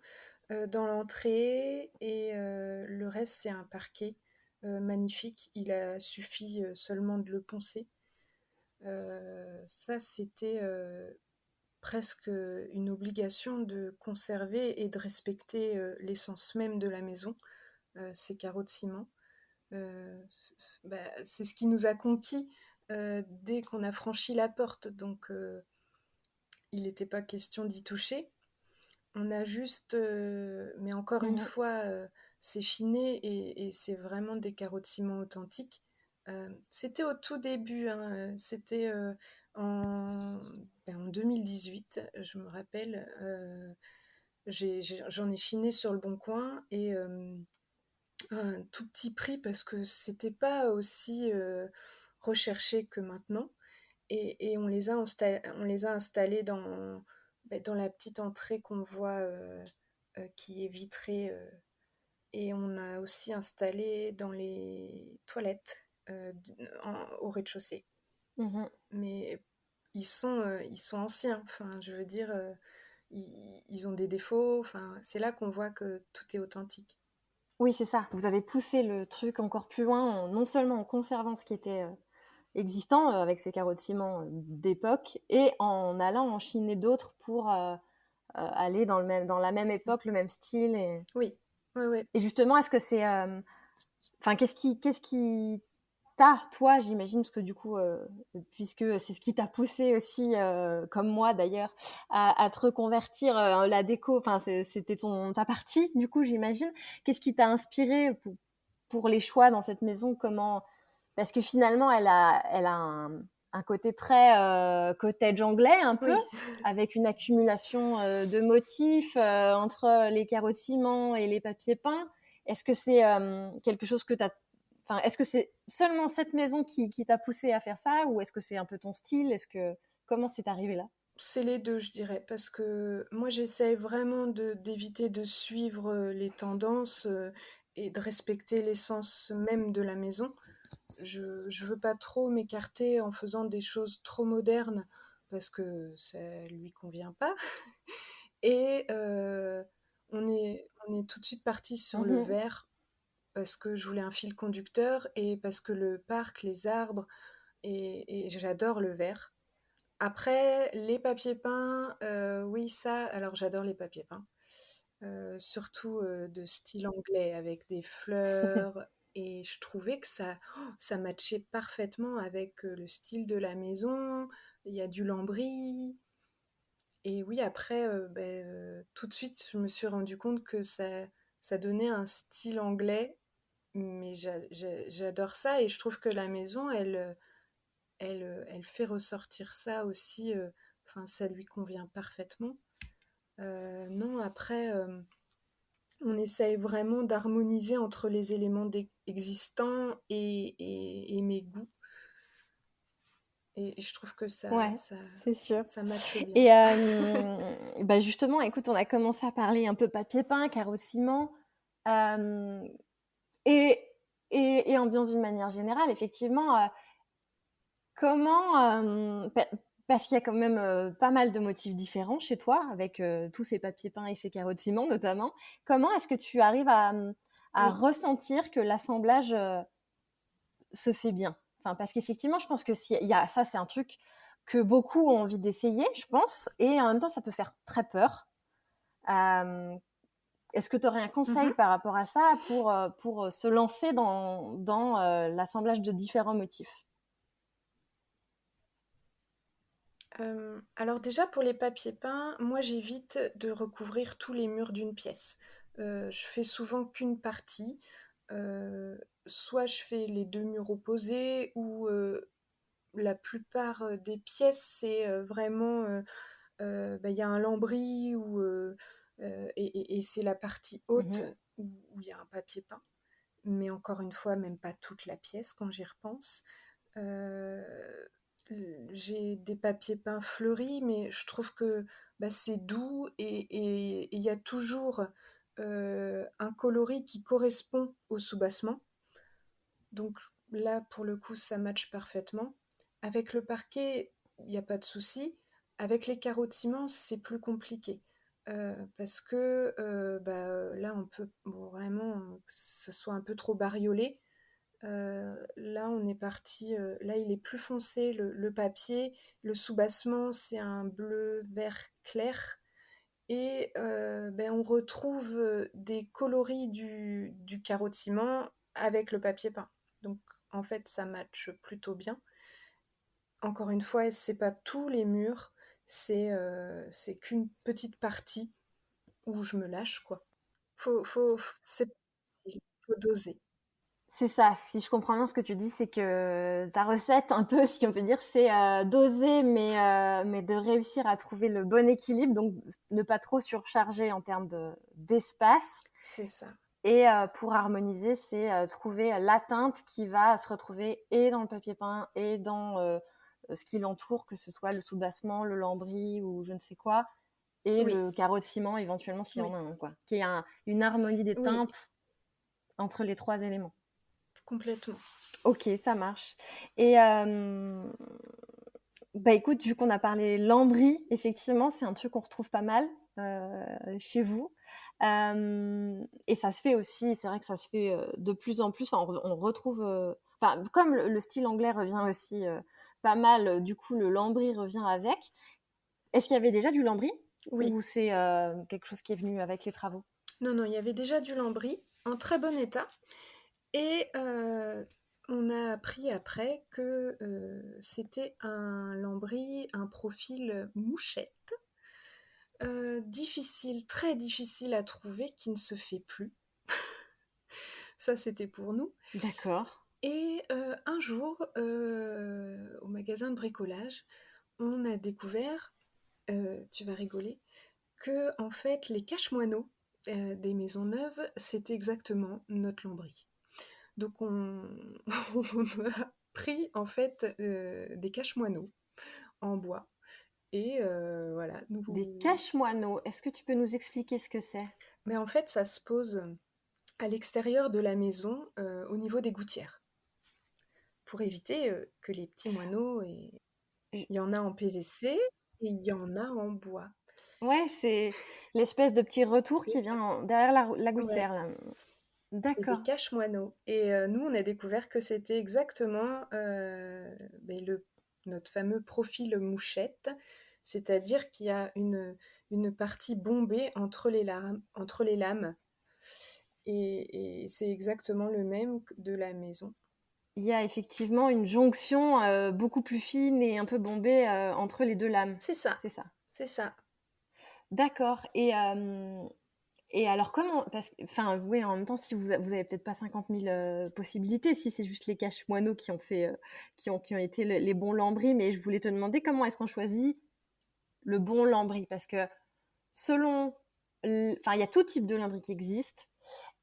dans l'entrée et le reste, c'est un parquet magnifique. Il a suffi seulement de le poncer. Ça, c'était presque une obligation de conserver et de respecter l'essence même de la maison, ces carreaux de ciment. C'est ce qui nous a conquis dès qu'on a franchi la porte, donc il n'était pas question d'y toucher. On a juste, mais encore une Mhm. fois, c'est chiné et c'est vraiment des carreaux de ciment authentiques. C'était au tout début, hein, c'était en 2018, je me rappelle. J'en ai chiné sur le Bon Coin et un tout petit prix parce que c'était pas aussi recherché que maintenant. Et on les a installés dans la petite entrée qu'on voit qui est vitrée. Et on a aussi installé dans les toilettes au rez-de-chaussée. Mhm. Mais ils sont anciens. Enfin, je veux dire, ils ont des défauts. Enfin, c'est là qu'on voit que tout est authentique. Oui, c'est ça. Vous avez poussé le truc encore plus loin, non seulement en conservant ce qui était existant avec ces carreaux de ciment d'époque et en allant en chiner d'autres pour aller dans la même époque, le même style. Oui, oui, oui. Et justement, est-ce que c'est. Enfin, qu'est-ce qui t'a, toi, j'imagine, parce que du coup, puisque c'est ce qui t'a poussé aussi, comme moi d'ailleurs, à te reconvertir la déco, enfin, c'était ta partie, du coup, j'imagine. Qu'est-ce qui t'a inspiré pour les choix dans cette maison? Comment. Parce que finalement, elle a un côté très cottage anglais, un peu, Oui. avec une accumulation de motifs entre les carreaux de ciment et les papiers peints. Est-ce que c'est quelque chose que tu as. Enfin, est-ce que c'est seulement cette maison qui t'a poussé à faire ça ou est-ce que c'est un peu ton style? Comment c'est arrivé là? C'est les 2, je dirais, parce que moi, j'essaye vraiment d'éviter de suivre les tendances et de respecter l'essence même de la maison. Je veux pas trop m'écarter en faisant des choses trop modernes parce que ça lui convient pas. Et on est tout de suite parti sur le Mhm. vert parce que je voulais un fil conducteur et parce que le parc, les arbres, et j'adore le vert. Après, les papiers peints, oui, ça, alors j'adore les papiers peints. surtout de style anglais, avec des fleurs. Et je trouvais que ça matchait parfaitement avec le style de la maison. Il y a du lambris. Et oui, après, tout de suite, je me suis rendu compte que ça donnait un style anglais, mais j'adore ça et je trouve que la maison, elle fait ressortir ça aussi, enfin, ça lui convient parfaitement. Non, après, on essaye vraiment d'harmoniser entre les éléments existants et mes goûts. Et je trouve que Ouais, c'est sûr. ça matche bien. Et bah justement, écoute, on a commencé à parler un peu papier peint, carreaux de ciment, euh, et, et ambiance d'une manière générale, effectivement. Comment, parce qu'il y a quand même pas mal de motifs différents chez toi, avec tous ces papiers peints et ces carreaux de ciment notamment. Comment est-ce que tu arrives à Oui. ressentir que l'assemblage se fait bien? Enfin, parce qu'effectivement, je pense que il y a, ça, c'est un truc que beaucoup ont envie d'essayer, je pense, et en même temps, ça peut faire très peur. Euh, Est-ce que tu aurais un conseil Mhm. par rapport à ça pour se lancer dans l'assemblage de différents motifs? Alors déjà pour les papiers peints, moi j'évite de recouvrir tous les murs d'une pièce. Je fais souvent qu'une partie. Soit je fais les deux murs opposés ou la plupart des pièces c'est vraiment il y a un lambris et c'est la partie haute Mhm. où il y a un papier peint. Mais encore une fois, même pas toute la pièce quand j'y repense. Euh, j'ai des papiers peints fleuris, mais je trouve que c'est doux et il y a toujours un coloris qui correspond au soubassement. Donc là, pour le coup, ça matche parfaitement. Avec le parquet, il n'y a pas de souci. Avec les carreaux de ciment, c'est plus compliqué. Parce que là, on peut vraiment que ce soit un peu trop bariolé. Là, on est parti. Là, il est plus foncé, le papier. Le soubassement, c'est un bleu vert clair. Et on retrouve des coloris du carreau de ciment avec le papier peint. Donc, en fait, ça matche plutôt bien. Encore une fois, c'est pas tous les murs, c'est qu'une petite partie où je me lâche, quoi. C'est pas facile, faut doser. C'est ça, si je comprends bien ce que tu dis, c'est que ta recette, un peu, si on peut dire, c'est doser, mais de réussir à trouver le bon équilibre, donc ne pas trop surcharger en termes d'espace. C'est ça. Et pour harmoniser, c'est trouver la teinte qui va se retrouver et dans le papier peint et dans ce qui l'entoure, que ce soit le soubassement, le lambris ou je ne sais quoi, et Oui, le carreau de ciment éventuellement s'il y en oui, a un, quoi. Qu'il y ait une harmonie des oui, teintes entre les trois éléments. complètement. Ok, ça marche. Et bah écoute, vu qu'on a parlé lambris, effectivement, c'est un truc qu'on retrouve pas mal chez vous. Et ça se fait aussi, c'est vrai que ça se fait de plus en plus. Enfin, on retrouve, enfin, comme le style anglais revient aussi pas mal, du coup, le lambris revient avec. Est-ce qu'il y avait déjà du lambris Oui. ou c'est quelque chose qui est venu avec les travaux? Non, non, il y avait déjà du lambris en très bon état. Et on a appris après que c'était un lambris, un profil mouchette, difficile, très difficile à trouver, qui ne se fait plus. Ça, c'était pour nous. D'accord. Et un jour, au magasin de bricolage, on a découvert, tu vas rigoler, que en fait, les cache-moineaux des maisons neuves, c'était exactement notre lambris. Donc on a pris en fait des cache-moineaux en bois et voilà. Des cache-moineaux, est-ce que tu peux nous expliquer ce que c'est? Mais en fait, ça se pose à l'extérieur de la maison, au niveau des gouttières, pour éviter que les petits moineaux. Et Je- il y en a en PVC et il y en a en bois. Ouais, c'est l'espèce de petit retour C'est qui ça. vient derrière la Ouais. gouttière, là. C'est des D'accord. cache-moineaux. Et nous, on a découvert que c'était exactement notre fameux profil mouchette. C'est-à-dire qu'il y a une partie bombée entre les lames et c'est exactement le même de la maison. Il y a effectivement une jonction beaucoup plus fine et un peu bombée entre les deux lames. C'est ça, C'est ça. c'est ça. D'accord. Et alors comment, parce que, enfin, oui, en même temps, si vous avez peut-être pas 50 000 possibilités, si c'est juste les cache-moineaux qui ont fait, qui ont été les bons lambris, mais je voulais te demander comment est-ce qu'on choisit le bon lambris, parce que selon, enfin, il y a tout type de lambris qui existe,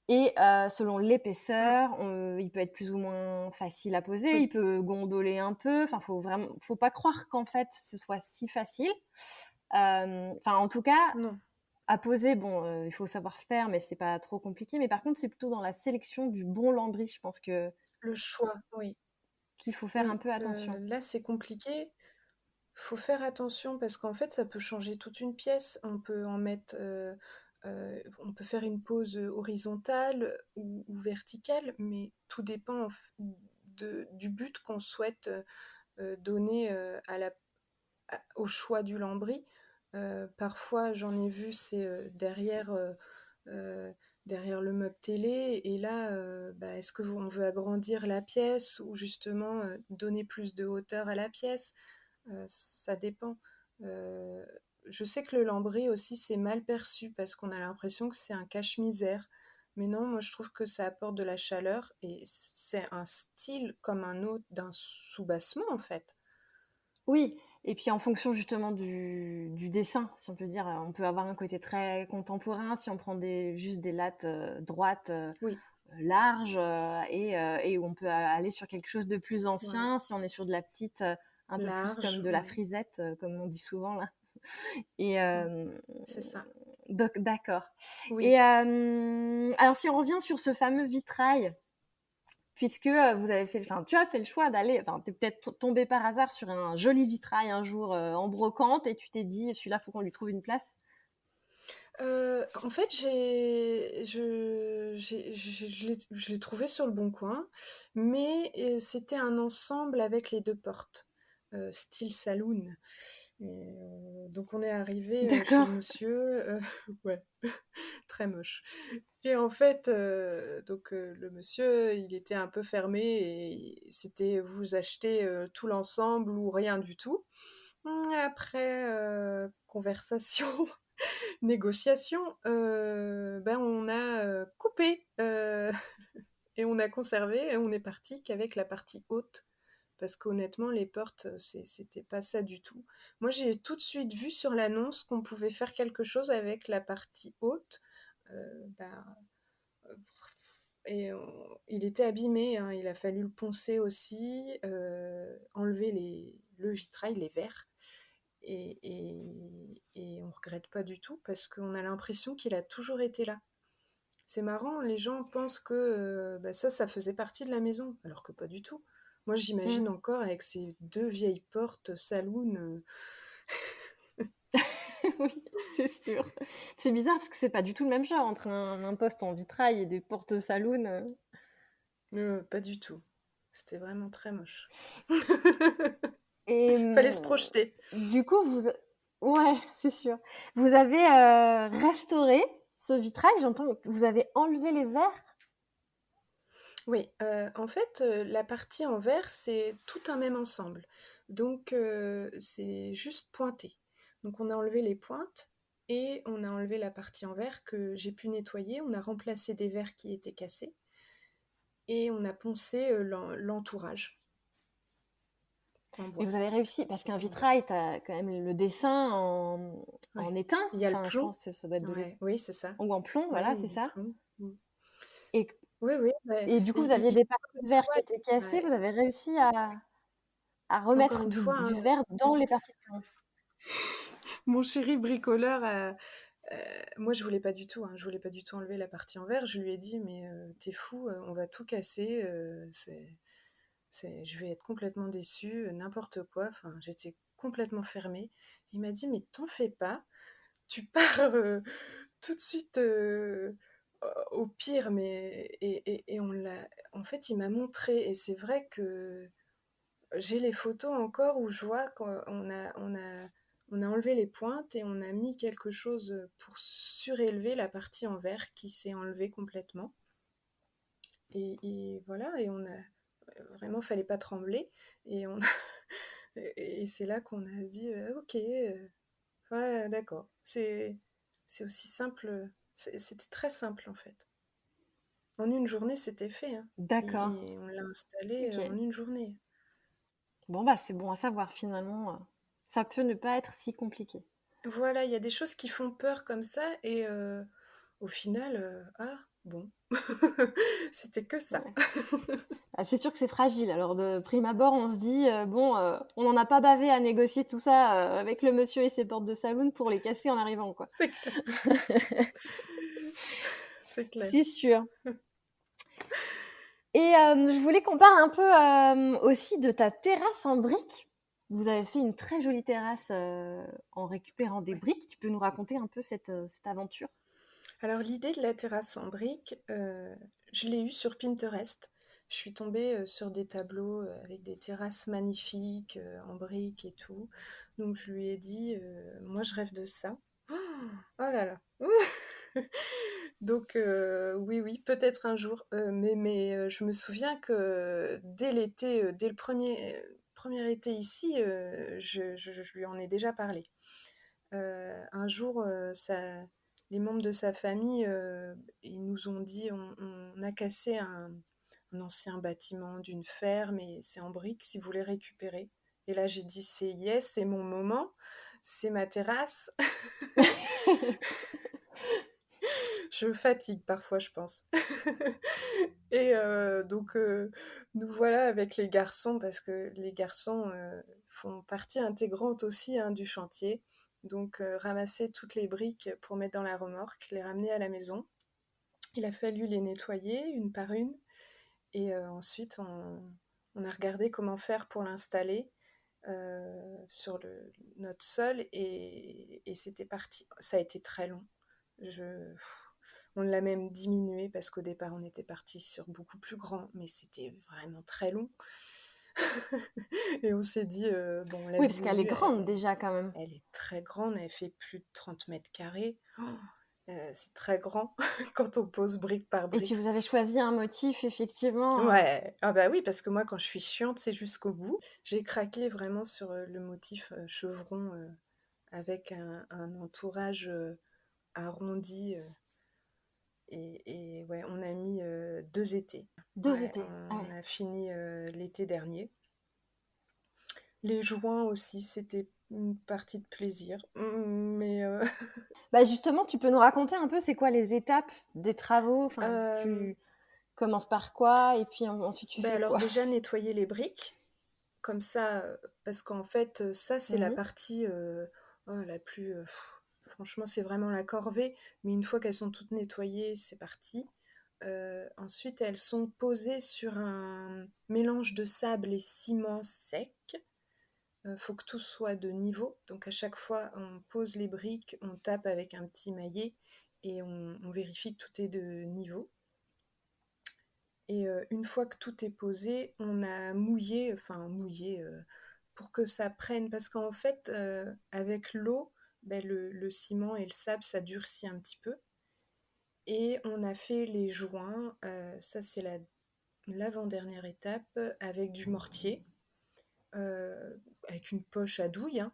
et selon Mm, l'épaisseur, il peut être plus ou moins facile à poser, il oui, peut gondoler un peu, enfin, faut pas croire qu'en fait, ce soit si facile. Enfin, en tout cas, non. à poser, bon, il faut savoir faire, mais c'est pas trop compliqué. Mais par contre, c'est plutôt dans la sélection du bon lambris, je pense Le choix, oui. qu'il faut faire un Oui, peu attention. là c'est compliqué. Faut faire attention parce qu'en fait ça peut changer toute une pièce. On peut en mettre, on peut faire une pose horizontale ou verticale, mais tout dépend du but qu'on souhaite donner au choix du lambris. Parfois j'en ai vu, c'est euh, derrière le meuble télé. Et là, bah, est-ce qu'on veut agrandir la pièce ou justement donner plus de hauteur à la pièce? Ça dépend. Euh, je sais que le lambris aussi, c'est mal perçu parce qu'on a l'impression que c'est un cache-misère. Mais non, moi je trouve que ça apporte de la chaleur et c'est un style comme un autre d'un soubassement en fait. Oui, et puis en fonction justement du dessin, si on peut dire, on peut avoir un côté très contemporain si on prend juste des lattes droites, Oui, larges, et où on peut aller sur quelque chose de plus voilà. ancien si on est sur de la petite, un peu plus comme Large, de la ouais. frisette, comme on dit souvent là. Et Mm, c'est ça. d'accord. Oui. Et alors si on revient sur ce fameux vitrail, puisque vous avez fait, enfin, tu as fait le choix d'aller, enfin, tu es peut-être tombé par hasard sur un joli vitrail un jour en brocante et tu t'es dit, celui-là, faut qu'on lui trouve une place. En fait, je l'ai trouvé sur le Bon Coin, mais c'était un ensemble avec les 2 portes, style saloon. Et donc on est arrivé chez le D'accord. monsieur, ouais, très moche. Et en fait, donc le monsieur, il était un peu fermé et c'était vous achetez tout l'ensemble ou rien du tout. Après conversation négociation, ben, on a, coupé, et on a conservé et on est parti qu'avec la partie haute. Parce qu'honnêtement, les portes, c'était pas ça du tout. Moi, j'ai tout de suite vu sur l'annonce qu'on pouvait faire quelque chose avec la partie haute. Bah, et il était abîmé, hein, il a fallu le poncer aussi, enlever le vitrail, les verres. Et on regrette pas du tout parce qu'on a l'impression qu'il a toujours été là. C'est marrant, les gens pensent que bah ça faisait partie de la maison, alors que pas du tout. Moi, Mm. j'imagine encore avec ces 2 vieilles portes saloon. Oui, c'est sûr. C'est bizarre parce que c'est pas du tout le même genre entre un poste en vitrail et des portes saloon. Pas du tout. C'était vraiment très moche. Et Fallait se projeter. du coup, ouais, c'est sûr. Vous avez restauré ce vitrail, j'entends que vous avez enlevé les verres. Oui, en fait, la partie en verre, c'est tout un même ensemble. Donc c'est juste pointé. Donc on a enlevé les pointes et on a enlevé la partie en verre que j'ai pu nettoyer. On a remplacé des verres qui étaient cassés et on a poncé, l'entourage en Mais bois. vous avez réussi, parce qu'un En bois. vitrail, tu as quand même le dessin en Ouais. étain. Il y a le Enfin, je plomb. pense que ça doit être de l'étain. Ouais, oui, c'est ça. Ou en plomb, Ouais, voilà, ou c'est du ça. plomb. Mmh. Et, Oui, oui, ouais. et du coup, vous aviez Il des parties de verre qui parfois, étaient cassées. ouais, Vous avez réussi à encore remettre une du, fois, hein, du verre dans les parties de plomb. mon chéri bricoleur moi je voulais pas du tout, hein, je voulais pas du tout enlever la partie en verre. Je lui ai dit: «Mais tu fou, on va tout casser, je vais être complètement déçue, n'importe quoi». Enfin, j'étais complètement fermée. Il m'a dit: «Mais t'en fais pas, tu pars, tout de suite, au pire». Mais et on l'a en fait, il m'a montré et c'est vrai que j'ai les photos encore où je vois qu'on On a enlevé les pointes et on a mis quelque chose pour surélever la partie en verre qui s'est enlevée complètement. Et voilà, et on a vraiment, fallait pas trembler. Et, on et c'est là qu'on a dit ok, ouais, d'accord. C'est aussi simple, c'était très simple en fait. En une journée, c'était fait, hein. D'accord. Et on l'a installé en Ok. une journée. Bon, bah, c'est bon à savoir finalement. Ça peut ne pas être si compliqué. Voilà, il y a des choses qui font peur comme ça, et au final, ah bon, c'était que ça. Ouais. Ah, c'est sûr que c'est fragile. Alors, de prime abord, on se dit, bon, on n'en a pas bavé à négocier tout ça avec le monsieur et ses portes de saloon pour les casser en arrivant, quoi. C'est clair, c'est clair. C'est sûr. Et je voulais qu'on parle un peu aussi de ta terrasse en briques. Vous avez fait une très jolie terrasse en récupérant des Ouais. briques. Tu peux nous raconter un peu cette aventure? Alors l'idée de la terrasse en briques, je l'ai eue sur Pinterest. Je suis tombée sur des tableaux avec des terrasses magnifiques en briques et tout. Donc je lui ai dit, moi je rêve de ça. Oh là là. Donc oui, oui, peut-être un jour. Mais je me souviens que dès l'été, dès le premier été ici, je lui en ai déjà parlé. Un jour, les membres de sa famille, ils nous ont dit, on a cassé un ancien bâtiment d'une ferme et c'est en briques si vous voulez récupérer. Et là, j'ai dit, c'est yes, c'est mon moment, c'est ma terrasse. Je fatigue parfois, je pense. Et donc, nous voilà avec les garçons, parce que les garçons font partie intégrante aussi, hein, du chantier. Donc, ramasser toutes les briques pour mettre dans la remorque, les ramener à la maison. Il a fallu les nettoyer une par une. Et ensuite, on a regardé comment faire pour l'installer sur notre sol. Et c'était parti. Ça a été très long. On l'a même diminué parce qu'au départ, on était parti sur beaucoup plus grand, mais c'était vraiment très long. Et on s'est dit, bon, on l'a Oui, parce qu'elle est diminué. grande déjà quand même. Elle est très grande, elle fait plus de 30 mètres carrés. Oh, c'est très grand quand on pose brique par Et puis brique. vous avez choisi un motif effectivement. Ouais, ah bah oui, parce que moi, quand je suis chiante, c'est jusqu'au bout. J'ai craqué vraiment sur le motif chevron avec un entourage arrondi. Et ouais, on a mis 2 étés. 2 Ouais, étés. Ah on ouais. a fini l'été dernier. Les joints aussi, c'était une partie de plaisir. Mais Bah justement, tu peux nous raconter un peu c'est quoi les étapes des travaux? Enfin, euh, tu commences par quoi et puis ensuite tu bah fais alors quoi? déjà nettoyer les briques, comme ça, parce qu'en fait, ça c'est la Mmh. partie la plus... franchement, c'est vraiment la corvée, mais une fois qu'elles sont toutes nettoyées, c'est parti. Ensuite, elles sont posées sur un mélange de sable et ciment sec. Faut que tout soit de niveau. Donc à chaque fois, on pose les briques, on tape avec un petit maillet et on vérifie que tout est de niveau. Et une fois que tout est posé, on a mouillé, pour que ça prenne. Parce qu'en fait, avec l'eau, ben, le ciment et le sable, ça durcit un petit peu. Et on a fait les joints, ça c'est l'avant-dernière étape, avec du mortier. Avec une poche à douille, hein,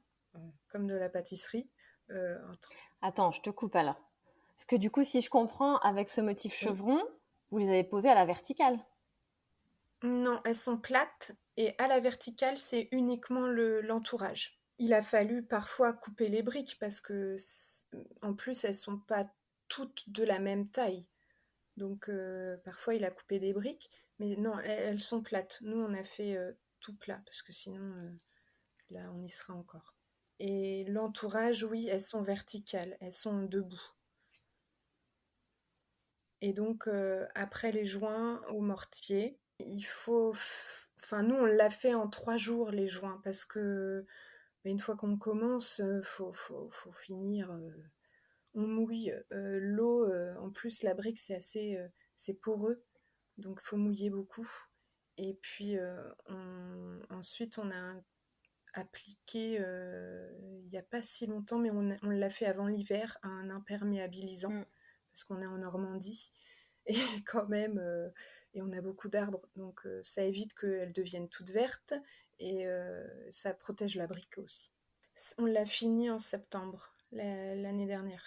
comme de la pâtisserie. Entre... Attends, je te coupe alors. Parce que du coup, si je comprends, avec ce motif Oui. chevron, vous les avez posés à la verticale. Non, elles sont plates et à la verticale, c'est uniquement l'entourage. Il a fallu parfois couper les briques parce que, en plus, elles sont pas toutes de la même taille. Donc, parfois, il a coupé des briques, mais non, elles sont plates. Nous, on a fait tout plat parce que sinon, là, on y sera encore. Et l'entourage, oui, elles sont verticales, elles sont debout. Et donc, après les joints au mortier, il faut... Enfin, nous, on l'a fait en 3 jours, les joints, parce que une fois qu'on commence, faut finir. On mouille. L'eau, en plus, la brique, c'est poreux, donc il faut mouiller beaucoup. Et puis, ensuite, on a appliqué, il n'y a pas si longtemps, mais on l'a fait avant l'hiver, un imperméabilisant, Mm. parce qu'on est en Normandie et quand même, et on a beaucoup d'arbres, donc ça évite qu'elles deviennent toutes vertes et ça protège la brique aussi. On l'a fini en septembre, l'année dernière.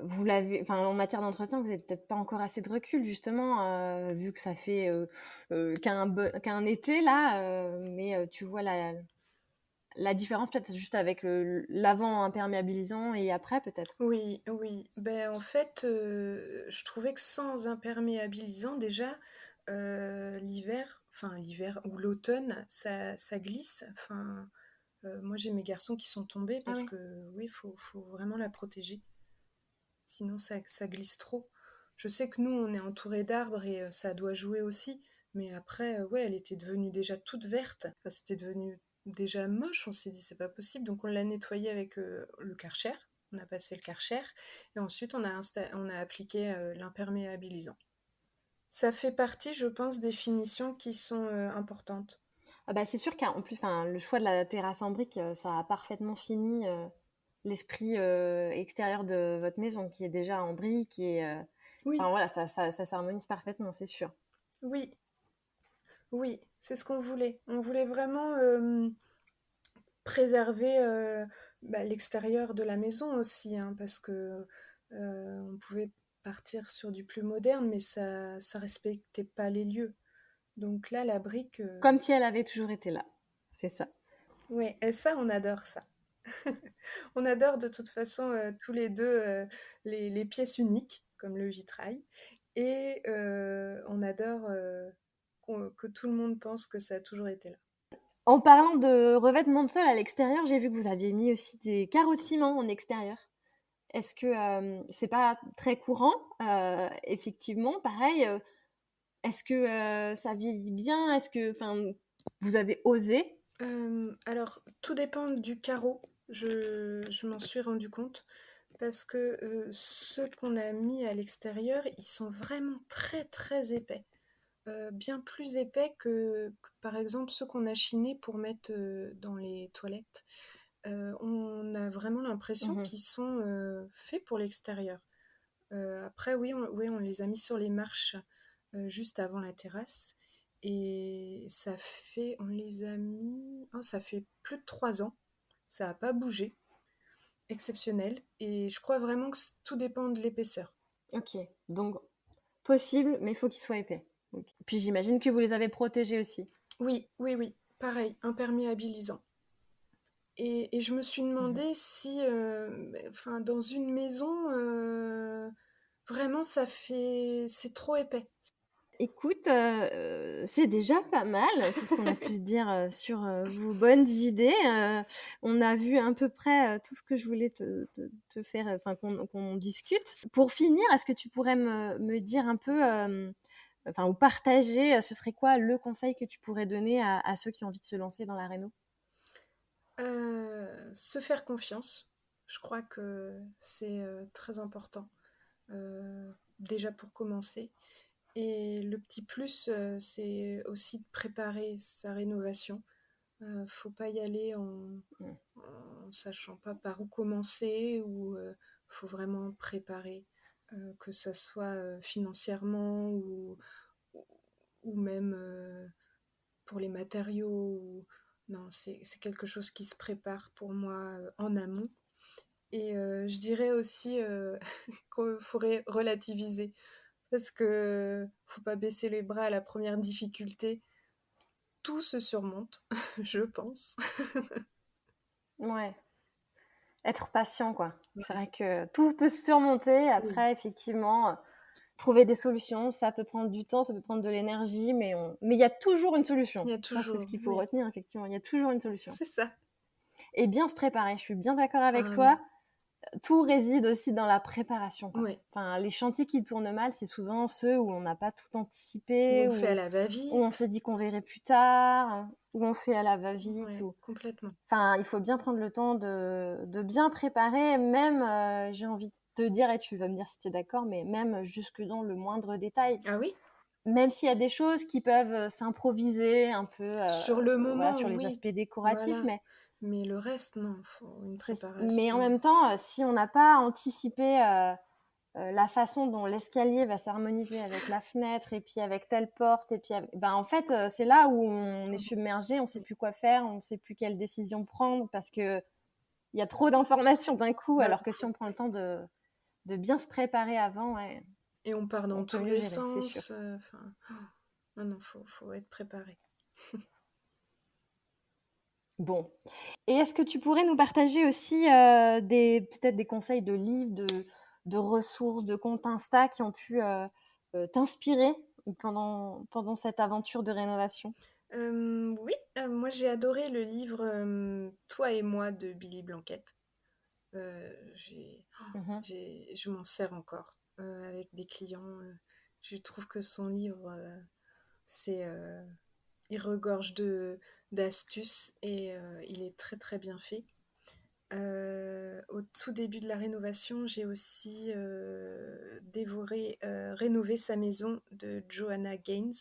Vous l'avez, enfin, en matière d'entretien, vous n'avez peut-être pas encore assez de recul, justement, vu que ça fait qu'un été, là, mais tu vois la différence peut-être juste avec l'avant imperméabilisant et après, peut-être. Oui, oui. Ben, en fait, je trouvais que sans imperméabilisant, déjà, l'hiver ou l'automne, ça glisse. Enfin, moi, j'ai mes garçons qui sont tombés Ah parce oui. que, oui, faut vraiment la protéger. Sinon, ça glisse trop. Je sais que nous, on est entouré d'arbres et ça doit jouer aussi. Mais après, ouais, elle était devenue déjà toute verte. Enfin, c'était devenu déjà moche. On s'est dit, c'est pas possible. Donc, on l'a nettoyée avec le Karcher. On a passé le Karcher. Et ensuite, on a appliqué l'imperméabilisant. Ça fait partie, je pense, des finitions qui sont importantes. Ah bah, c'est sûr qu'en plus, enfin, le choix de la terrasse en brique, ça a parfaitement fini l'esprit extérieur de votre maison, qui est déjà en brique et enfin Oui, voilà, ça s'harmonise parfaitement, c'est sûr. oui, oui, c'est ce qu'on voulait. On voulait vraiment préserver l'extérieur de la maison aussi, hein, parce que on pouvait partir sur du plus moderne, mais ça respectait pas les lieux. Donc là, la brique, Comme si elle avait toujours été là, c'est ça. ouais, et ça, on adore ça. On adore de toute façon tous les deux les pièces uniques, comme le vitrail, et on adore que tout le monde pense que ça a toujours été là. En parlant de revêtement de sol à l'extérieur, j'ai vu que vous aviez mis aussi des carreaux de ciment en extérieur. Est-ce que c'est pas très courant effectivement, pareil. Est-ce que ça vieillit bien? Est-ce que, enfin, vous avez osé? Alors, tout dépend du carreau, je m'en suis rendu compte, parce que ceux qu'on a mis à l'extérieur, ils sont vraiment très très épais. Bien plus épais que, par exemple, ceux qu'on a chinés pour mettre dans les toilettes. On a vraiment l'impression Mhm. qu'ils sont faits pour l'extérieur. Après, oui, on les a mis sur les marches juste avant la terrasse. Et on les a mis, oh, ça fait plus de 3 ans. Ça n'a pas bougé. Exceptionnel. Et je crois vraiment que tout dépend de l'épaisseur. Ok, donc possible, mais il faut qu'il soit épais. Ok. Puis j'imagine que vous les avez protégés aussi. Oui, oui, oui. Pareil, imperméabilisant. Et je me suis Mhm. demandé si, enfin, dans une maison, vraiment, c'est trop épais. Écoute, c'est déjà pas mal, tout ce qu'on a pu se dire sur vos bonnes idées. On a vu à peu près tout ce que je voulais te faire, enfin qu'on discute. Pour finir, est-ce que tu pourrais me dire un peu, enfin, ou partager, ce serait quoi le conseil que tu pourrais donner à ceux qui ont envie de se lancer dans la réno? Se faire confiance, je crois que c'est très important, déjà pour commencer. Et le petit plus, c'est aussi de préparer sa rénovation. Faut pas y aller Mm. en sachant pas par où commencer, ou faut vraiment préparer, que ça soit financièrement ou même pour les matériaux. Non, c'est quelque chose qui se prépare pour moi en amont. Et je dirais aussi qu'il faudrait relativiser, parce que faut pas baisser les bras à la première difficulté. Tout se surmonte, je pense. Ouais, être patient, quoi. C'est vrai que tout peut se surmonter. Oui, Après, effectivement, trouver des solutions, ça peut prendre du temps, ça peut prendre de l'énergie, mais il y a toujours une il solution. y a Ça, c'est ce toujours, qu'il faut oui, retenir, effectivement. Il y a toujours une solution. c'est ça. Et bien se préparer. Je suis bien d'accord avec Ah toi. oui, Tout réside aussi dans la préparation, quoi. oui. Enfin, les chantiers qui tournent mal, c'est souvent ceux où on n'a pas tout Où anticipé, on fait à où la on va-vite. s'est dit qu'on verrait plus tard, où on fait à la va-vite. Oui, complètement. Enfin, il faut bien prendre le temps de bien préparer, même, j'ai envie de te dire, et tu vas me dire si tu es d'accord, mais même jusque dans le moindre détail. Ah oui, Même s'il y a des choses qui peuvent s'improviser un peu sur le voilà, moment, sur les oui. aspects décoratifs, Voilà. Mais le reste, non, il faut une Mais en préparation. même temps, si on n'a pas anticipé la façon dont l'escalier va s'harmoniser avec la fenêtre et puis avec telle porte, et puis en fait, c'est là où on est submergé, on ne sait plus quoi faire, on ne sait plus quelle décision prendre parce qu'il y a trop d'informations d'un coup, alors que si on prend le temps de bien se préparer avant, ouais, Et on part dans on peut tous mieux les gérer, c'est sûr. sens. Non, faut être préparé. Bon. Et est-ce que tu pourrais nous partager aussi peut-être des conseils de livres, de ressources, de comptes Insta qui ont pu t'inspirer pendant cette aventure de rénovation? Oui, moi j'ai adoré le livre Toi et moi de Billy Blanquette. Mhm. Je m'en sers encore avec des clients. Je trouve que son livre, c'est, il regorge d'astuces et il est très très bien fait. Au tout début de la rénovation, j'ai aussi dévoré Rénover sa maison de Joanna Gaines.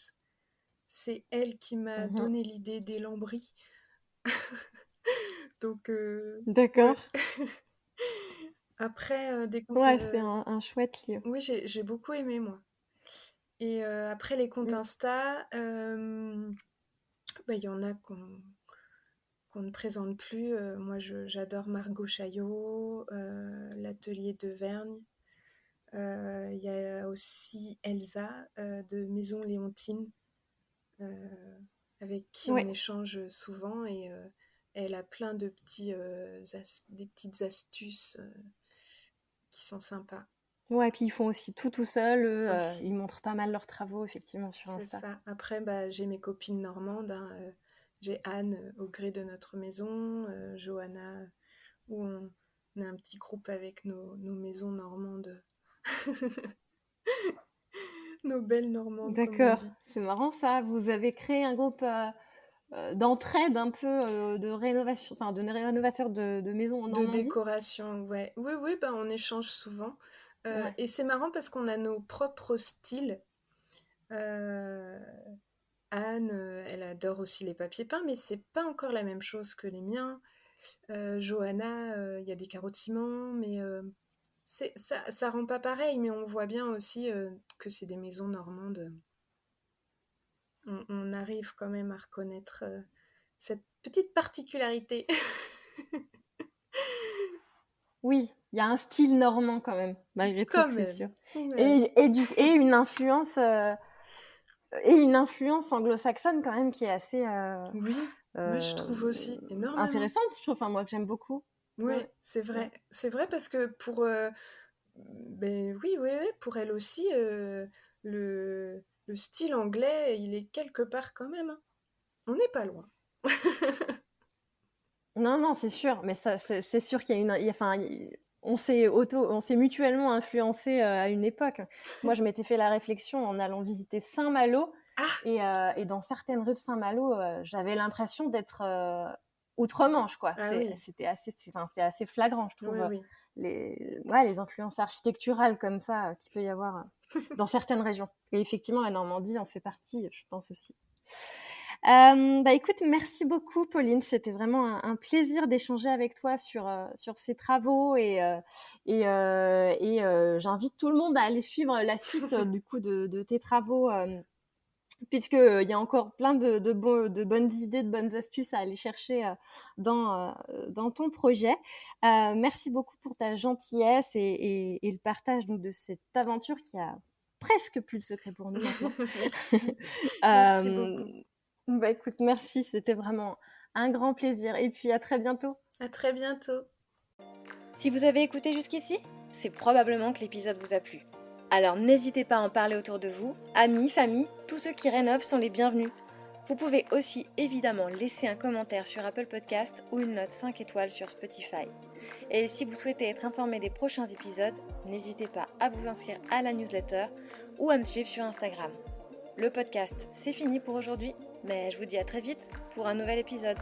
C'est elle qui m'a Mhm. donné l'idée des lambris. Donc, D'accord. ouais. Après, des comptes. Ouais, c'est un chouette livre. Oui, j'ai beaucoup aimé, moi. Et après, les comptes Mm. Insta, il y en a qu'on ne présente plus. Moi, j'adore Margot Chaillot, l'atelier de Vergne. Il y a aussi Elsa de Maison Léontine, avec qui on Ouais. échange souvent et elle a plein de des petites astuces qui sont sympas Ouais, puis ils font aussi tout seul. Eux, ils aussi. montrent pas mal leurs travaux, effectivement, sur C'est Insta. ça. Après, j'ai mes copines normandes, hein, j'ai Anne au gré de notre maison, Johanna, où on a un petit groupe avec nos maisons normandes, nos belles normandes, comme on D'accord, dit. c'est marrant ça. Vous avez créé un groupe d'entraide un peu de rénovation, enfin de rénovateurs de maisons en De Normandie. décoration, ouais. Oui, oui, on échange souvent. Ouais. Et c'est marrant parce qu'on a nos propres styles. Euh, Anne, elle adore aussi les papiers peints, mais c'est pas encore la même chose que les miens. Johanna, il y a des carreaux de ciment, mais ça rend pas pareil, mais on voit bien aussi que c'est des maisons normandes. On arrive quand même à reconnaître cette petite particularité. Oui, il y a un style normand quand même, malgré tout, Quand c'est même. sûr. Ouais. Et une influence anglo-saxonne quand même qui est assez Oui, oui, je euh, trouve aussi énormément. intéressante, je trouve. Enfin, moi que j'aime beaucoup. Ouais, Ouais, c'est ouais. vrai. C'est vrai parce que oui, oui, oui, pour elle aussi, le style anglais, il est quelque part quand même, hein. On n'est pas loin. Non, non, c'est sûr, mais ça, c'est sûr qu'il y a on s'est mutuellement influencé à une époque. Moi, je m'étais fait la réflexion en allant visiter Saint-Malo, Ah, et dans certaines rues de Saint-Malo, j'avais l'impression d'être outre-Manche, quoi. ah oui, C'est assez flagrant, je trouve, oui, oui. les influences architecturales comme ça qu'il peut y avoir dans certaines régions. Et effectivement, la Normandie en fait partie, je pense aussi. Écoute, merci beaucoup, Pauline. C'était vraiment un plaisir d'échanger avec toi sur ces travaux j'invite tout le monde à aller suivre la suite du coup de tes travaux, puisqu'il y a encore plein de bonnes idées, de bonnes astuces à aller chercher dans ton projet. Merci beaucoup pour ta gentillesse et le partage donc, de cette aventure qui a presque plus de secret pour nous maintenant. Merci. Merci Euh, beaucoup. Écoute, merci, c'était vraiment un grand plaisir. Et puis à très bientôt. À très bientôt. Si vous avez écouté jusqu'ici, c'est probablement que l'épisode vous a plu. Alors n'hésitez pas à en parler autour de vous, amis, famille, tous ceux qui rénovent sont les bienvenus. Vous pouvez aussi évidemment laisser un commentaire sur Apple Podcast ou une note 5 étoiles sur Spotify. Et si vous souhaitez être informé des prochains épisodes, n'hésitez pas à vous inscrire à la newsletter ou à me suivre sur Instagram. Le podcast, c'est fini pour aujourd'hui, mais je vous dis à très vite pour un nouvel épisode.